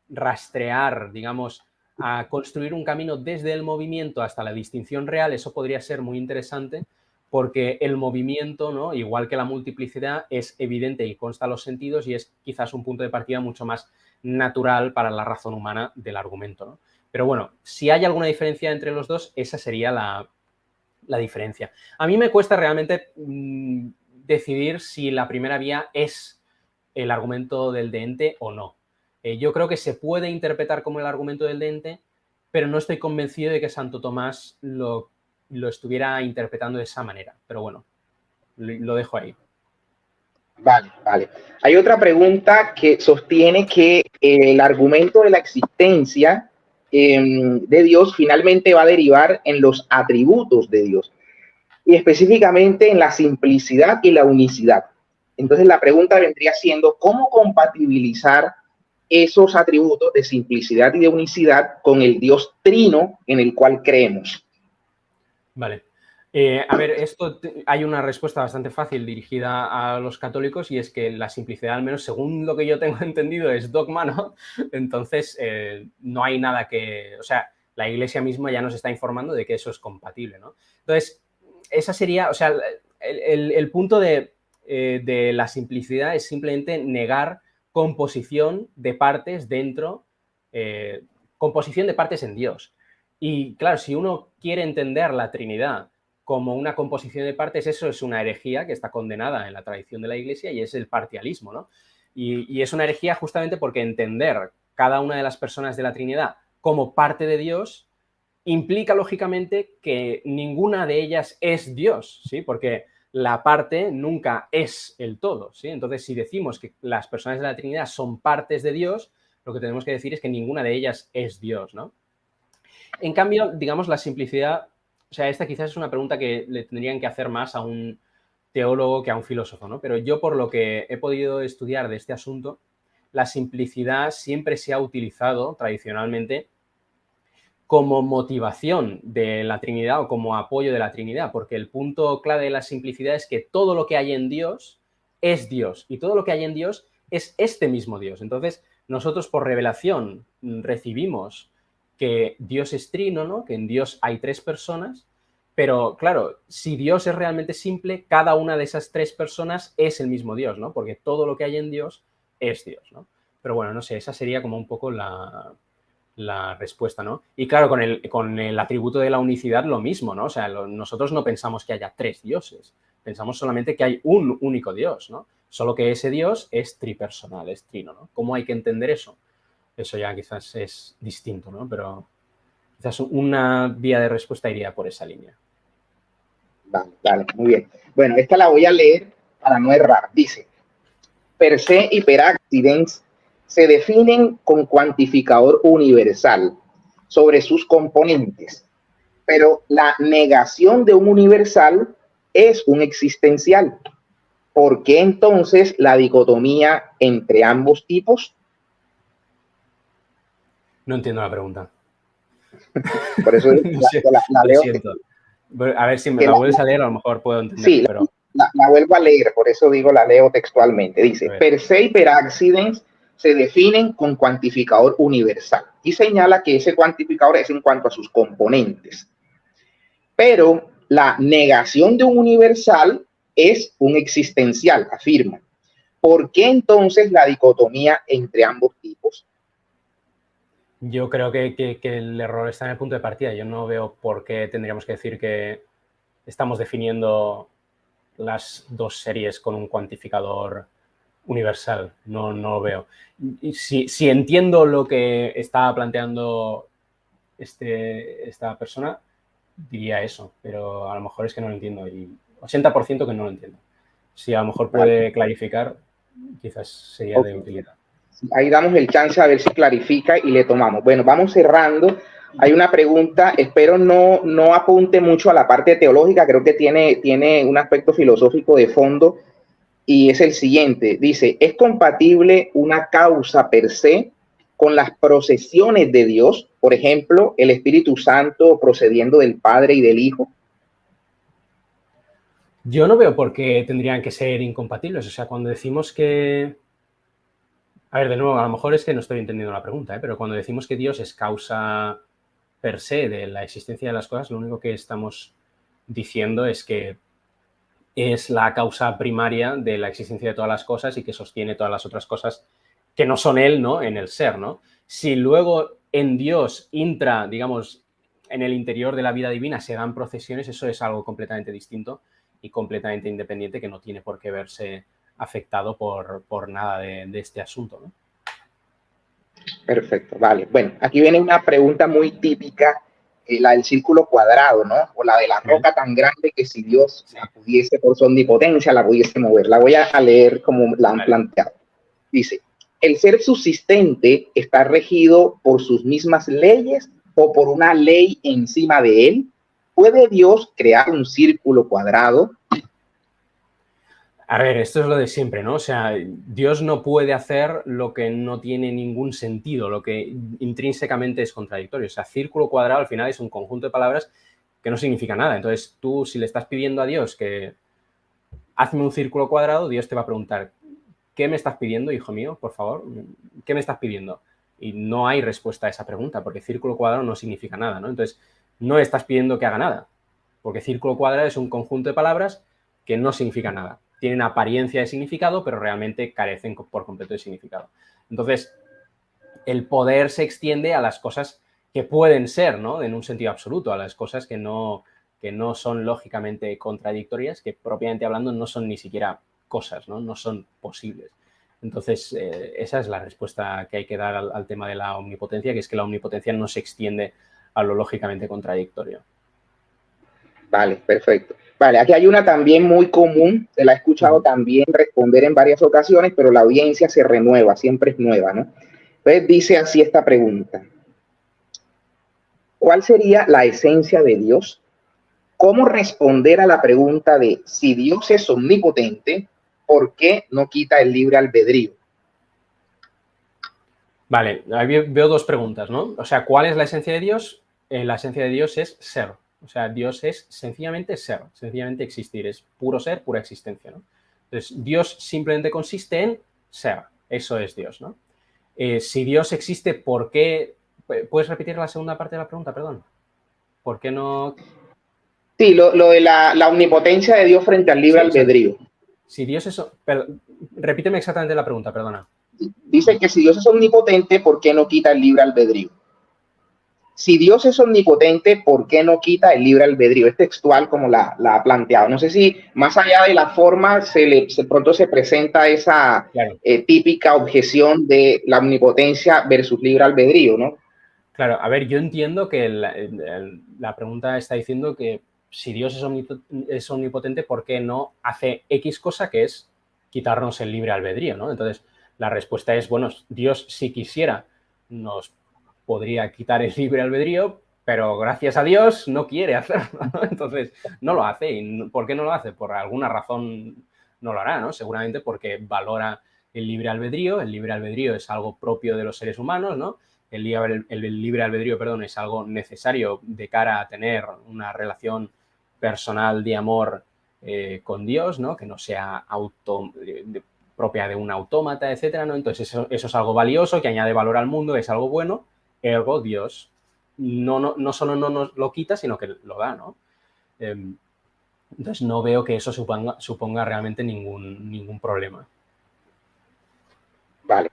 rastrear, digamos, a construir un camino desde el movimiento hasta la distinción real. Eso podría ser muy interesante porque el movimiento, ¿no?, igual que la multiplicidad, es evidente y consta a los sentidos y es quizás un punto de partida mucho más natural para la razón humana del argumento, ¿no? Pero bueno, si hay alguna diferencia entre los dos, esa sería la diferencia. A mí me cuesta realmente decidir si la primera vía es el argumento del de ente o no. Yo creo que se puede interpretar como el argumento del de ente, pero no estoy convencido de que Santo Tomás lo estuviera interpretando de esa manera. Pero bueno, lo dejo ahí. Vale, vale. Hay otra pregunta que sostiene que el argumento de la existencia de Dios finalmente va a derivar en los atributos de Dios y específicamente en la simplicidad y la unicidad. Entonces la pregunta vendría siendo ¿cómo compatibilizar esos atributos de simplicidad y de unicidad con el Dios trino en el cual creemos? Vale. A ver, hay una respuesta bastante fácil dirigida a los católicos y es que la simplicidad, al menos según lo que yo tengo entendido, es dogma, ¿no? Entonces, no hay nada que... O sea, la Iglesia misma ya nos está informando de que eso es compatible, ¿no? Entonces, esa sería... O sea, el punto de la simplicidad es simplemente negar composición de partes dentro... composición de partes en Dios. Y claro, si uno quiere entender la Trinidad como una composición de partes, eso es una herejía que está condenada en la tradición de la Iglesia y es el parcialismo, ¿no? Y es una herejía justamente porque entender cada una de las personas de la Trinidad como parte de Dios implica, lógicamente, que ninguna de ellas es Dios, ¿sí? Porque la parte nunca es el todo, ¿sí? Entonces, si decimos que las personas de la Trinidad son partes de Dios, lo que tenemos que decir es que ninguna de ellas es Dios, ¿no? En cambio, digamos, la simplicidad, o sea, esta quizás es una pregunta que le tendrían que hacer más a un teólogo que a un filósofo, ¿no? Pero yo, por lo que he podido estudiar de este asunto, la simplicidad siempre se ha utilizado tradicionalmente como motivación de la Trinidad o como apoyo de la Trinidad, porque el punto clave de la simplicidad es que todo lo que hay en Dios es Dios y todo lo que hay en Dios es este mismo Dios. Entonces, nosotros por revelación recibimos que Dios es trino, ¿no? Que en Dios hay tres personas, pero claro, si Dios es realmente simple, cada una de esas tres personas es el mismo Dios, ¿no? Porque todo lo que hay en Dios es Dios, ¿no? Pero bueno, no sé, esa sería como un poco la respuesta, ¿no? Y claro, con el atributo de la unicidad lo mismo, ¿no? O sea, nosotros no pensamos que haya tres dioses, pensamos solamente que hay un único Dios, ¿no? Solo que ese Dios es tripersonal, es trino, ¿no? ¿Cómo hay que entender eso? Eso ya quizás es distinto, ¿no? Pero quizás una vía de respuesta iría por esa línea. Vale, muy bien. Bueno, esta la voy a leer para no errar. Dice, per se y per accidens se definen con cuantificador universal sobre sus componentes, pero la negación de un universal es un existencial. ¿Por qué entonces la dicotomía entre ambos tipos? No entiendo la pregunta. Por eso la leo. Siento. A ver si me la vuelves a leer, a lo mejor puedo entender. Sí, pero... la vuelvo a leer, por eso digo, la leo textualmente. Dice, per se y per accidens se definen con cuantificador universal y señala que ese cuantificador es en cuanto a sus componentes. Pero la negación de un universal es un existencial, afirma. ¿Por qué entonces la dicotomía entre ambos tipos? Yo creo que el error está en el punto de partida. Yo no veo por qué tendríamos que decir que estamos definiendo las dos series con un cuantificador universal. No lo veo. Y si entiendo lo que está planteando esta persona, diría eso, pero a lo mejor es que no lo entiendo y 80% que no lo entiendo. Si a lo mejor puede clarificar, quizás sería de utilidad. Ahí damos el chance a ver si clarifica y le tomamos. Bueno, vamos cerrando. Hay una pregunta, espero no apunte mucho a la parte teológica, creo que tiene un aspecto filosófico de fondo y es el siguiente. Dice, ¿es compatible una causa per se con las procesiones de Dios? Por ejemplo, el Espíritu Santo procediendo del Padre y del Hijo. Yo no veo por qué tendrían que ser incompatibles. O sea, cuando decimos que... A ver, de nuevo, a lo mejor es que no estoy entendiendo la pregunta, pero cuando decimos que Dios es causa per se de la existencia de las cosas, lo único que estamos diciendo es que es la causa primaria de la existencia de todas las cosas y que sostiene todas las otras cosas que no son Él, ¿no? En el ser, ¿no? Si luego en Dios digamos, en el interior de la vida divina se dan procesiones, eso es algo completamente distinto y completamente independiente que no tiene por qué verse afectado por nada de este asunto, ¿no? Perfecto, vale. Bueno, aquí viene una pregunta muy típica, la del círculo cuadrado, ¿no? O la de la roca tan grande que si Dios la pudiese, por su omnipotencia, la pudiese mover. La voy a leer como la han planteado. Dice, ¿el ser subsistente está regido por sus mismas leyes o por una ley encima de él? ¿Puede Dios crear un círculo cuadrado? A ver, esto es lo de siempre, ¿no? O sea, Dios no puede hacer lo que no tiene ningún sentido, lo que intrínsecamente es contradictorio. O sea, círculo cuadrado al final es un conjunto de palabras que no significa nada. Entonces, tú si le estás pidiendo a Dios que hazme un círculo cuadrado, Dios te va a preguntar, ¿qué me estás pidiendo, hijo mío, por favor? ¿Qué me estás pidiendo? Y no hay respuesta a esa pregunta, porque círculo cuadrado no significa nada, ¿no? Entonces, no estás pidiendo que haga nada, porque círculo cuadrado es un conjunto de palabras que no significa nada. Tienen apariencia de significado, pero realmente carecen por completo de significado. Entonces, el poder se extiende a las cosas que pueden ser, ¿no? En un sentido absoluto, a las cosas que no son lógicamente contradictorias, que propiamente hablando no son ni siquiera cosas, ¿no? No son posibles. Entonces, esa es la respuesta que hay que dar al tema de la omnipotencia, que es que la omnipotencia no se extiende a lo lógicamente contradictorio. Vale, perfecto. Vale, aquí hay una también muy común, se la he escuchado también responder en varias ocasiones, pero la audiencia se renueva, siempre es nueva, ¿no? Entonces dice así esta pregunta. ¿Cuál sería la esencia de Dios? ¿Cómo responder a la pregunta de si Dios es omnipotente, por qué no quita el libre albedrío? Vale, ahí veo dos preguntas, ¿no? O sea, ¿cuál es la esencia de Dios? La esencia de Dios es ser. O sea, Dios es sencillamente ser, sencillamente existir. Es puro ser, pura existencia, ¿no? Entonces, Dios simplemente consiste en ser. Eso es Dios, ¿no? Si Dios existe, ¿por qué? ¿Puedes repetir la segunda parte de la pregunta? Perdón. ¿Por qué no? Sí, lo de la omnipotencia de Dios frente al libre albedrío. Si Dios es... repíteme exactamente la pregunta, perdona. Dice que si Dios es omnipotente, ¿por qué no quita el libre albedrío? Si Dios es omnipotente, ¿por qué no quita el libre albedrío? Es textual como la ha planteado. No sé si más allá de la forma, pronto se presenta esa típica objeción de la omnipotencia versus libre albedrío, ¿no? Claro, a ver, yo entiendo que la pregunta está diciendo que si Dios es omnipotente, ¿por qué no hace X cosa que es quitarnos el libre albedrío, ¿no? Entonces, la respuesta es, bueno, Dios si quisiera nos podría quitar el libre albedrío, pero gracias a Dios no quiere hacerlo, ¿no? Entonces, no lo hace. ¿Y por qué no lo hace? Por alguna razón no lo hará, ¿no? Seguramente porque valora el libre albedrío. El libre albedrío es algo propio de los seres humanos, ¿no? El libre albedrío, perdón, es algo necesario de cara a tener una relación personal de amor con Dios, ¿no? Que no sea propia de un autómata, etcétera, ¿no? Entonces, eso es algo valioso, que añade valor al mundo, es algo bueno. Ergo, Dios no solo no nos lo quita, sino que lo da, ¿no? Entonces, no veo que eso suponga realmente ningún problema. Vale.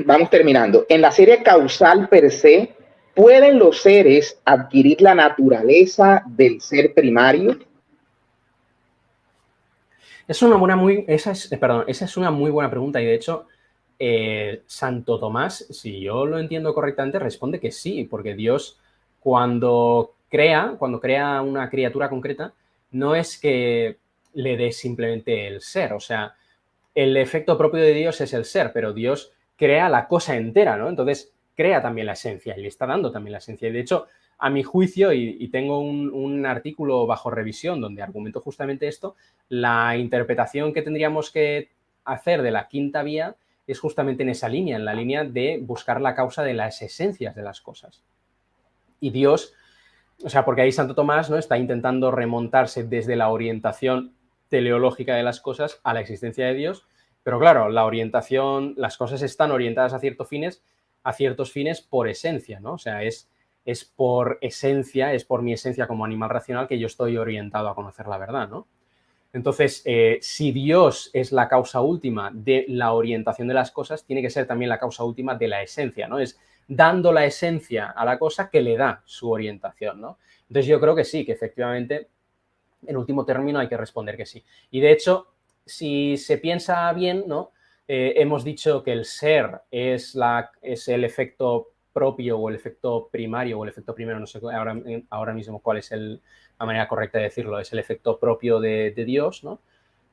Vamos terminando. En la serie causal per se, ¿pueden los seres adquirir la naturaleza del ser primario? Esa es una muy buena pregunta y, de hecho, Santo Tomás, si yo lo entiendo correctamente, responde que sí, porque Dios cuando crea una criatura concreta, no es que le dé simplemente el ser, o sea, el efecto propio de Dios es el ser, pero Dios crea la cosa entera, ¿no? Entonces, crea también la esencia y le está dando también la esencia. Y, de hecho, a mi juicio, y tengo un artículo bajo revisión donde argumento justamente esto, la interpretación que tendríamos que hacer de la quinta vía es justamente en esa línea, en la línea de buscar la causa de las esencias de las cosas. Y Dios, o sea, porque ahí Santo Tomás, ¿no?, está intentando remontarse desde la orientación teleológica de las cosas a la existencia de Dios, pero claro, las cosas están orientadas a ciertos fines por esencia, ¿no? O sea, es por esencia, es por mi esencia como animal racional que yo estoy orientado a conocer la verdad, ¿no? Entonces, si Dios es la causa última de la orientación de las cosas, tiene que ser también la causa última de la esencia, ¿no? Es dando la esencia a la cosa que le da su orientación, ¿no? Entonces, yo creo que sí, que efectivamente, en último término, hay que responder que sí. Y, de hecho, si se piensa bien, ¿no? Hemos dicho que el ser es el efecto propio o el efecto primario o el efecto primero, no sé ahora mismo cuál es la manera correcta de decirlo, es el efecto propio de Dios, ¿no?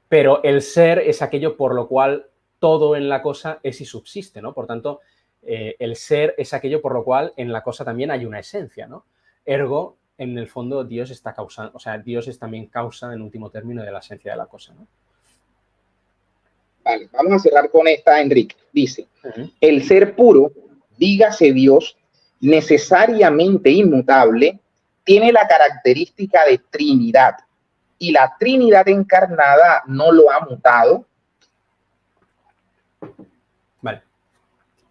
Pero el ser es aquello por lo cual todo en la cosa es y subsiste, ¿no? Por tanto, el ser es aquello por lo cual en la cosa también hay una esencia, ¿no? Ergo, en el fondo, Dios está causando, o sea, Dios es también causa, en último término, de la esencia de la cosa, ¿no? Vale, vamos a cerrar con esta, Enrique. Dice, el ser puro, dígase Dios, necesariamente inmutable, tiene la característica de Trinidad, y la Trinidad encarnada no lo ha mutado. Vale,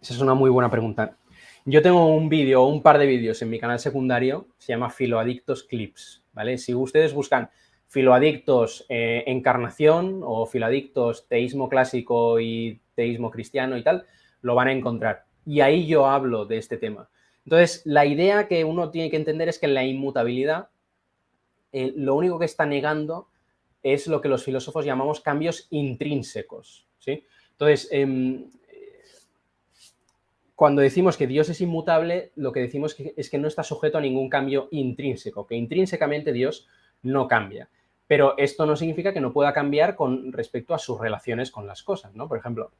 esa es una muy buena pregunta. Yo tengo un par de vídeos en mi canal secundario, se llama Filoadictos Clips, ¿vale? Si ustedes buscan Filoadictos encarnación o Filoadictos teísmo clásico y teísmo cristiano y tal, lo van a encontrar. Y ahí yo hablo de este tema. Entonces, la idea que uno tiene que entender es que la inmutabilidad, lo único que está negando es lo que los filósofos llamamos cambios intrínsecos, ¿sí? Entonces, cuando decimos que Dios es inmutable, lo que decimos es que no está sujeto a ningún cambio intrínseco, que intrínsecamente Dios no cambia. Pero esto no significa que no pueda cambiar con respecto a sus relaciones con las cosas, ¿no? Por ejemplo,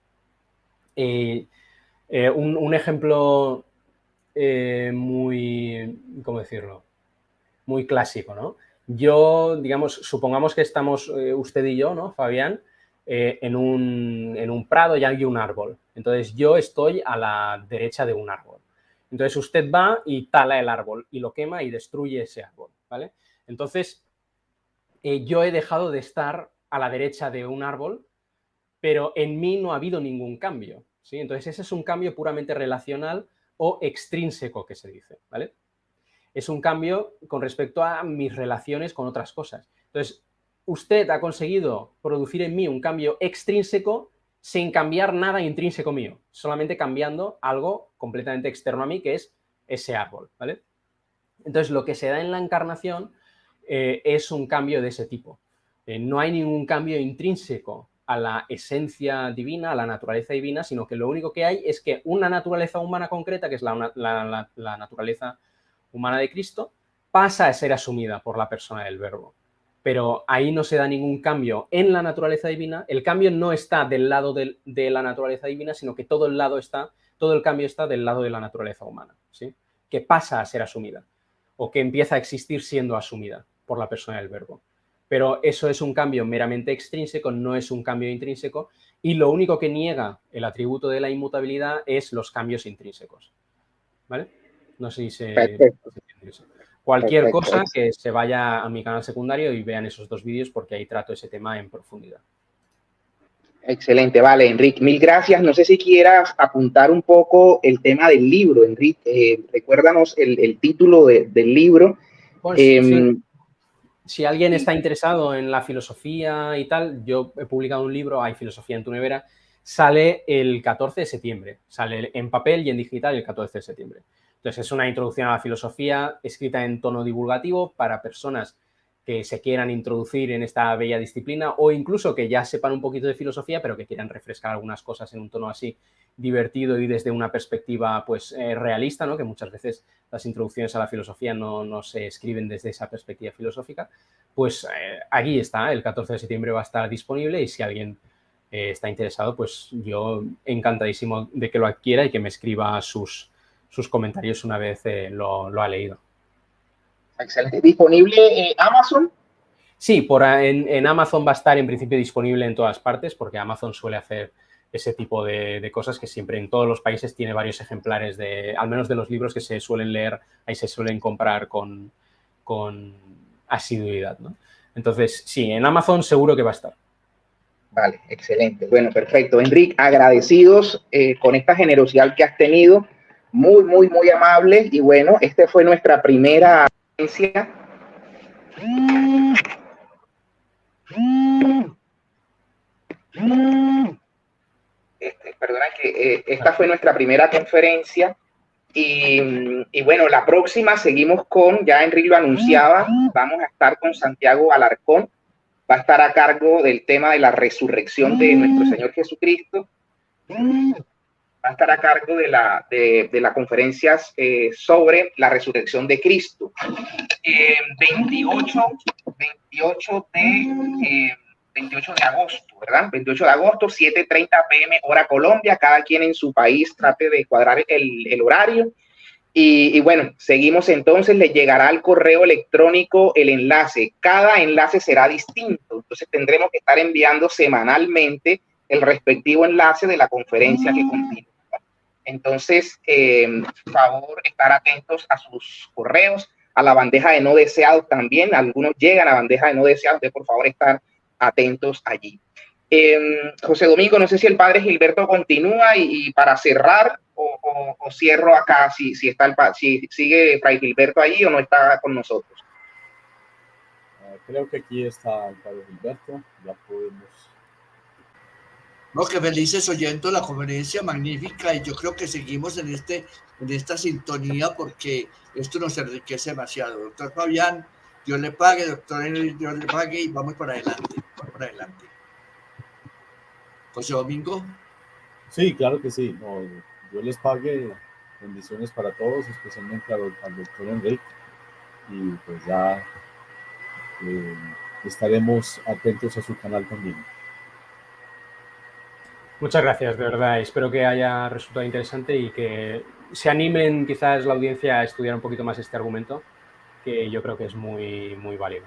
un ejemplo muy, ¿cómo decirlo? Muy clásico, ¿no? Yo, digamos, supongamos que estamos usted y yo, ¿no, Fabián? En un prado y hay un árbol. Entonces, yo estoy a la derecha de un árbol. Entonces, usted va y tala el árbol y lo quema y destruye ese árbol, ¿vale? Entonces, yo he dejado de estar a la derecha de un árbol, pero en mí no ha habido ningún cambio, ¿sí? Entonces, ese es un cambio puramente relacional o extrínseco, que se dice, ¿vale? Es un cambio con respecto a mis relaciones con otras cosas. Entonces, usted ha conseguido producir en mí un cambio extrínseco sin cambiar nada intrínseco mío, solamente cambiando algo completamente externo a mí, que es ese árbol, ¿vale? Entonces, lo que se da en la encarnación es un cambio de ese tipo. No hay ningún cambio intrínseco a la esencia divina, a la naturaleza divina, sino que lo único que hay es que una naturaleza humana concreta, que es la naturaleza humana de Cristo, pasa a ser asumida por la persona del Verbo. Pero ahí no se da ningún cambio en la naturaleza divina. El cambio no está del lado de la naturaleza divina, sino que todo el cambio está del lado de la naturaleza humana, ¿sí? Que pasa a ser asumida o que empieza a existir siendo asumida por la persona del Verbo. Pero eso es un cambio meramente extrínseco, no es un cambio intrínseco, y lo único que niega el atributo de la inmutabilidad es los cambios intrínsecos, ¿vale? No sé si se entiende eso. Cualquier cosa que se vaya a mi canal secundario y vean esos 2 vídeos porque ahí trato ese tema en profundidad. Excelente, vale, Enrique, mil gracias. No sé si quieras apuntar un poco el tema del libro, Enrique. Recuérdanos el título del libro. Pues, sí. Si alguien está interesado en la filosofía y tal, yo he publicado un libro, Hay filosofía en tu nevera, sale el 14 de septiembre, sale en papel y en digital el 14 de septiembre. Entonces, es una introducción a la filosofía escrita en tono divulgativo para personas que se quieran introducir en esta bella disciplina o incluso que ya sepan un poquito de filosofía, pero que quieran refrescar algunas cosas en un tono así divertido y desde una perspectiva pues realista, ¿no? Que muchas veces las introducciones a la filosofía no se escriben desde esa perspectiva filosófica. Pues aquí está, el 14 de septiembre va a estar disponible y si alguien está interesado, pues yo encantadísimo de que lo adquiera y que me escriba sus comentarios una vez lo ha leído. Excelente. ¿Disponible en Amazon? Sí, en Amazon va a estar en principio disponible en todas partes porque Amazon suele hacer ese tipo de cosas que siempre en todos los países tiene varios ejemplares al menos de los libros que se suelen leer, ahí se suelen comprar con asiduidad, ¿no? Entonces, sí, en Amazon seguro que va a estar. Vale, excelente. Bueno, perfecto. Enrique, agradecidos con esta generosidad que has tenido. Muy, muy, muy amable. Y bueno, esta fue nuestra primera conferencia. Perdona que esta fue nuestra primera conferencia y bueno, la próxima seguimos con, ya Enrique lo anunciaba, vamos a estar con Santiago Alarcón, va a estar a cargo del tema de la resurrección de nuestro Señor Jesucristo, va a estar a cargo de la conferencia sobre la resurrección de Cristo. 28 de agosto, ¿verdad? 28 de agosto, 7:30 p.m. hora Colombia, cada quien en su país trate de cuadrar el horario. Y bueno, seguimos entonces, le llegará al correo electrónico el enlace. Cada enlace será distinto, entonces tendremos que estar enviando semanalmente el respectivo enlace de la conferencia que continúa. Entonces, por favor, estar atentos a sus correos, a la bandeja de no deseados también. Algunos llegan a bandeja de no deseados, de por favor estar atentos allí. José Domingo, no sé si el padre Gilberto continúa y para cerrar o cierro acá, si sigue Fray Gilberto allí o no está con nosotros. Creo que aquí está el padre Gilberto, ya podemos. No, que felices oyendo la conferencia magnífica y yo creo que seguimos en esta sintonía porque esto nos enriquece demasiado. Doctor Fabián, Dios le pague, doctor Henry, Dios le pague y vamos para adelante, José Domingo. Sí, claro que sí. No, Dios les pague, bendiciones para todos, especialmente al doctor Enrique. Y pues ya estaremos atentos a su canal también. Muchas gracias, de verdad. Espero que haya resultado interesante y que se animen quizás la audiencia a estudiar un poquito más este argumento, que yo creo que es muy, muy válido.